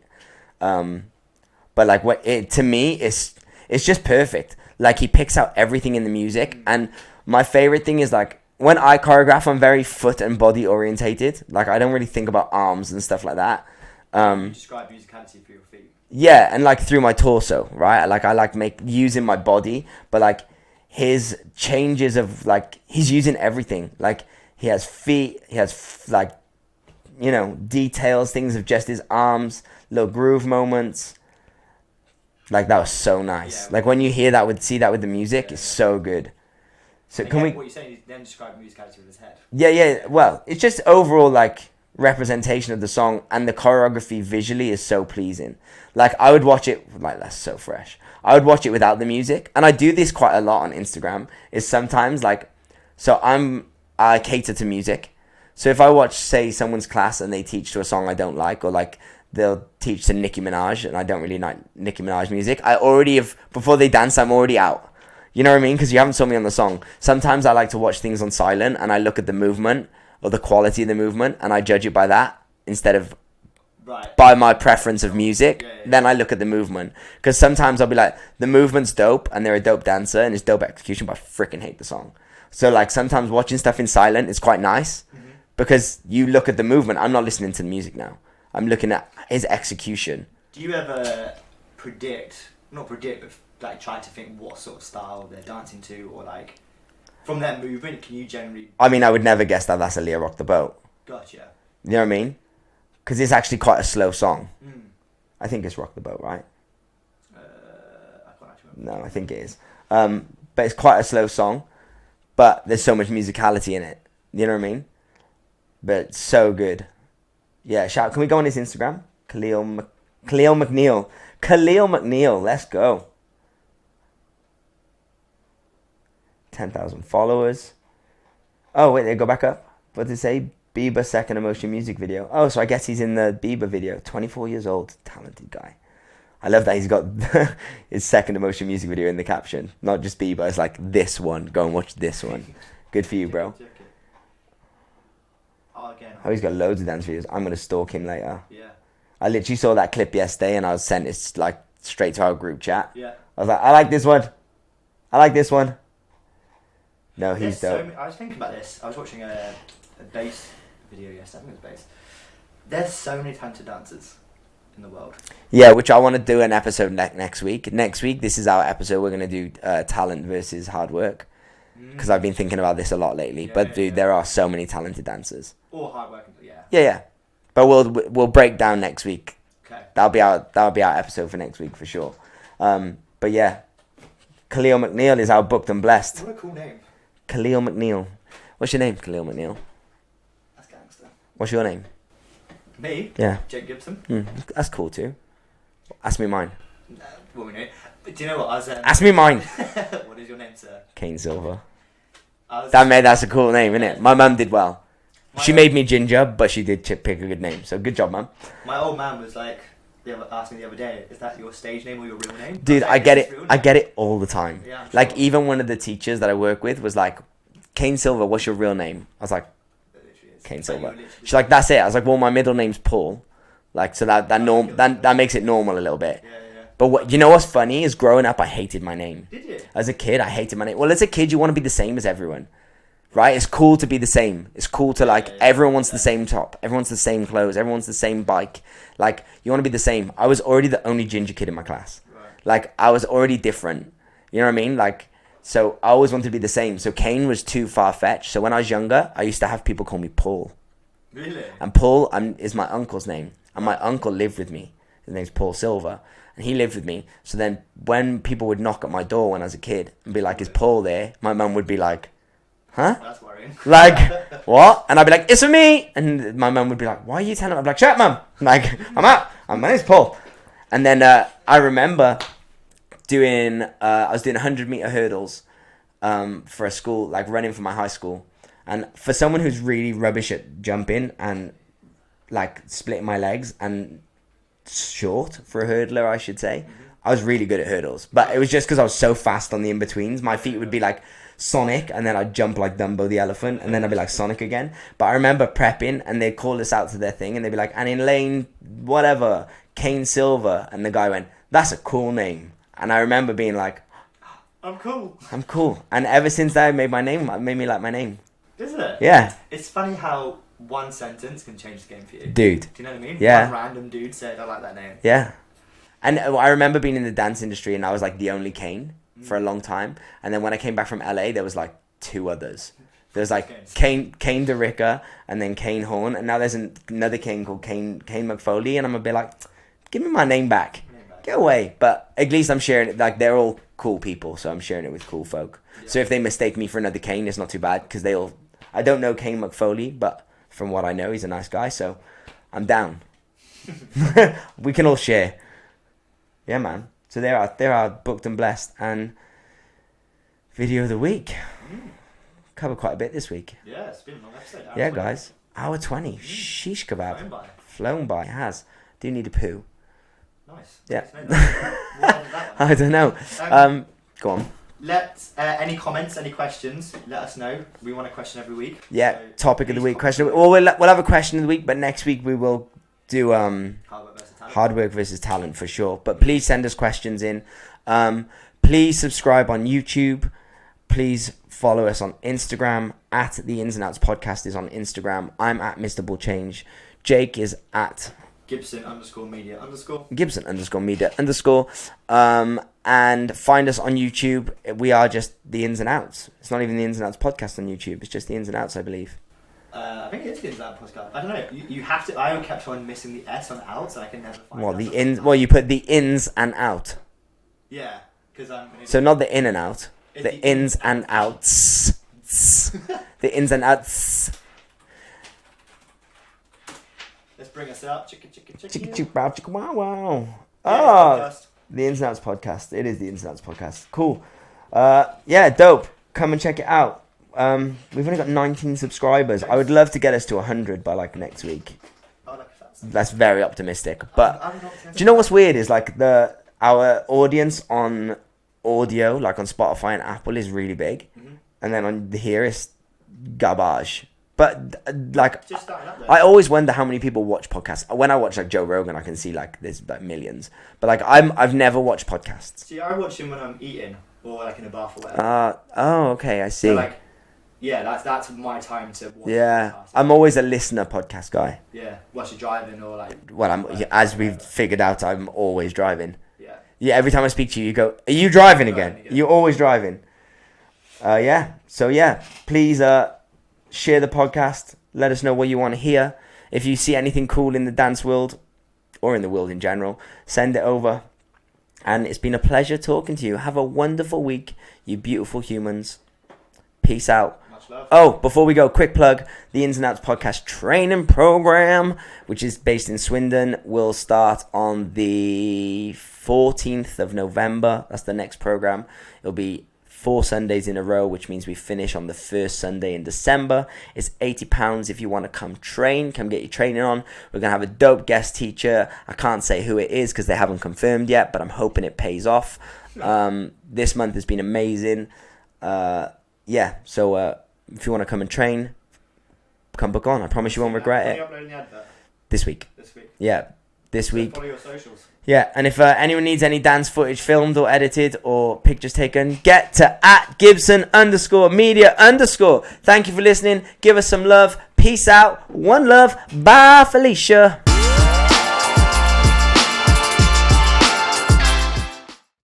But like what it to me is, it's just perfect. Like he picks out everything in the music, and my favorite thing is like when I choreograph, I'm very foot and body orientated. Like I don't really think about arms and stuff like that. You describe musicality for your feet. Yeah, and like through my torso, right? Like I like using my body, but like his changes of like he's using everything. Like he has feet, he has like, you know, details, things of just his arms, little groove moments. Like that was so nice. Yeah, like when you hear that see that with the music, it's so good. So And can we? What you're saying is then describe musicality with his head. Yeah. Well, it's just overall like representation of the song, and the choreography visually is so pleasing. Like I would watch it like that's so fresh. I would watch it without the music, and I do this quite a lot on Instagram. Is sometimes like, so I cater to music. So if I watch say someone's class and they teach to a song I don't like, or like they'll teach to Nicki Minaj and I don't really like Nicki Minaj music, I already have, before they dance, I'm already out. You know what I mean? Because you haven't saw me on the song. Sometimes I like to watch things on silent and I look at the movement or the quality of the movement and I judge it by that instead of by my preference of music. Yeah. Then I look at the movement, because sometimes I'll be like, the movement's dope and they're a dope dancer and it's dope execution, but I freaking hate the song. So like sometimes watching stuff in silent is quite nice, because you look at the movement. I'm not listening to the music now. I'm looking at his execution. Do you ever not predict, but like try to think what sort of style they're dancing to, or like from their movement, can you generally? I mean, I would never guess that that's a Leah Rock the Boat. Gotcha. You know what I mean? Because it's actually quite a slow song. I think it's Rock the Boat, right? I can't actually remember. No, I think it is. But it's quite a slow song, but there's so much musicality in it. You know what I mean? But it's so good. Yeah, shout. Can we go on his Instagram? Khalil McNeil. Khalil McNeil. Let's go. 10,000 followers. Oh, wait, they go back up. What did it say? Bieber second emotion music video. Oh, so I guess he's in the Bieber video. 24 years old. Talented guy. I love that he's got his second emotion music video in the caption. Not just Bieber. It's like this one. Go and watch this one. Good for you, bro. Oh, he's got loads of dance videos. I'm going to stalk him later. Yeah. I literally saw that clip yesterday and I was sent it like straight to our group chat. Yeah. I was like, I like this one. I like this one. No, he's dope. I was thinking about this. I was watching a bass video yesterday. I think it was bass. There's so many talented dancers in the world. Yeah, which I want to do an episode next week. Next week, this is our episode. We're going to do talent versus hard work. Because I've been thinking about this a lot lately. Yeah, but dude, there are so many talented dancers. Or hard working, yeah. Yeah. But we'll break down next week. Okay. That'll be our episode for next week for sure. But yeah, Khalil McNeil is our booked and blessed. What a cool name. Khalil McNeil. What's your name, Khalil McNeil? That's gangster. What's your name? Me? Yeah. Jake Gibson. That's cool too. Ask me mine. Well, we know. But do you know what? I was. Ask me mine. What is your name, sir? Kane Silver. Was, That's a cool name, isn't it? My mum did well. She made me Ginger, but she did pick a good name. So good job, mum. My old man was like, asked me the other day, is that your stage name or your real name? Dude, I get it. I get it all the time. Yeah, like even one of the teachers that I work with was like, Kane Silver, what's your real name? I was like, Kane Silver. She's like, that's it. I was like, well, my middle name's Paul. Like, so that makes it normal a little bit. Yeah. But you know what's funny is growing up, I hated my name. Did you? As a kid, I hated my name. Well, as a kid, you want to be the same as everyone, right? It's cool to be the same. It's cool to everyone wants the same top. Everyone's the same clothes. Everyone's the same bike. Like, you want to be the same. I was already the only ginger kid in my class. Right. Like, I was already different. You know what I mean? Like, so I always wanted to be the same. So Kane was too far-fetched. So when I was younger, I used to have people call me Paul. Really? And Paul is my uncle's name. And my uncle lived with me. His name's Paul Silver. And he lived with me. So then when people would knock at my door when I was a kid and be like, is Paul there? My mum would be like, huh? That's worrying. Like, what? And I'd be like, it's for me. And my mum would be like, why are you telling me? I'd be like, shut up, mum. Like, I'm out. My name's Paul. And then I remember I was doing 100-meter hurdles for a school, like running for my high school. And for someone who's really rubbish at jumping and like splitting my legs and short for a hurdler, I should say, I was really good at hurdles. But it was just because I was so fast on the in-betweens. My feet would be like Sonic, and then I'd jump like Dumbo the elephant, and then I'd be like Sonic again. But I remember prepping, and they'd call us out to their thing, and they'd be like, and in lane whatever, Kane Silver, and the guy went, that's a cool name. And I remember being like, I'm cool. And ever since that, it made me like my name. Isn't it? Yeah. It's funny how one sentence can change the game for you. Dude. Do you know what I mean? Yeah. One random dude said, I like that name. Yeah. And I remember being in the dance industry, and I was like the only Kane for a long time. And then when I came back from LA, there was like 2 others. There was like Kane DeRicker, and then Kane Horn, and now there's another Kane called Kane McFoley, and I'm a bit like, give me my name back. Get away. But at least I'm sharing it, like they're all cool people, so I'm sharing it with cool folk. Yeah. So if they mistake me for another Kane, it's not too bad, because I don't know Kane McFoley, but from what I know, he's a nice guy, so I'm down. We can all share. Yeah, man. So there are booked and blessed, and video of the week. Covered quite a bit this week. Yeah, it's been a long episode. Yeah, guys. Hour 20. Sheesh kebab. Flown by. It has. Do need a poo. Nice. Yeah. Nice. I don't know. Go on. Any comments, any questions, let us know. We want a question every week. Yeah, so topic of the week. Question. Well, we'll have a question of the week, but next week we will do hard work versus talent for sure. But please send us questions in. Please subscribe on YouTube. Please follow us on Instagram. At the Ins and Outs Podcast is on Instagram. I'm at Mr. Bullchange. Jake is at Gibson_media_. Gibson_media_. And find us on YouTube. We are just the Ins and Outs. It's not even the Ins and Outs Podcast on YouTube. It's just the Ins and Outs, I believe. I think it is the Ins and Outs Podcast. I don't know. You have to. I kept on missing the S on outs, and I can never find. You put the ins and out. Yeah, because I'm. So not the in and out. The ins and outs. The ins and outs. Let's bring us up. Chicka wow wow. Yeah, the Ins and Outs Podcast. It is the Ins and Outs Podcast. Cool. Yeah, dope. Come and check it out. We've only got 19 subscribers. I would love to get us to 100 by like next week. That's very optimistic. But do you know what's weird is like our audience on audio, like on Spotify and Apple, is really big, and then on here is garbage. But like, I always wonder how many people watch podcasts. When I watch like Joe Rogan, I can see like there's like millions. But like I've never watched podcasts. See, I watch them when I'm eating or like in a bath or whatever. Okay, I see. So like, yeah, that's my time to watch. Yeah, I'm always a listener podcast guy. Yeah, watch it driving or like. Well, as we've figured out, I'm always driving. Yeah. Yeah, every time I speak to you, you go, "Are you driving again?" You're always driving. Yeah. So yeah, please share the podcast. Let us know what you want to hear. If you see anything cool in the dance world, or in the world in general, send it over. And it's been a pleasure talking to you. Have a wonderful week, you beautiful humans. Peace out. Much love. Oh, before we go, quick plug. The Ins and Outs Podcast training program, which is based in Swindon, will start on the 14th of November. That's the next program. It'll be 4 Sundays in a row, which means we finish on the first Sunday in December. It's £80 if you want to come train. Come get your training on. We're going to have a dope guest teacher. I can't say who it is because they haven't confirmed yet, but I'm hoping it pays off. This month has been amazing. Yeah, so if you want to come and train, come book on. I promise you won't regret it. When are you uploading the advert? This week. Yeah, this week. Follow your socials. Yeah, and if anyone needs any dance footage filmed or edited or pictures taken, get to @Gibson_media_. Thank you for listening. Give us some love. Peace out. One love. Bye, Felicia.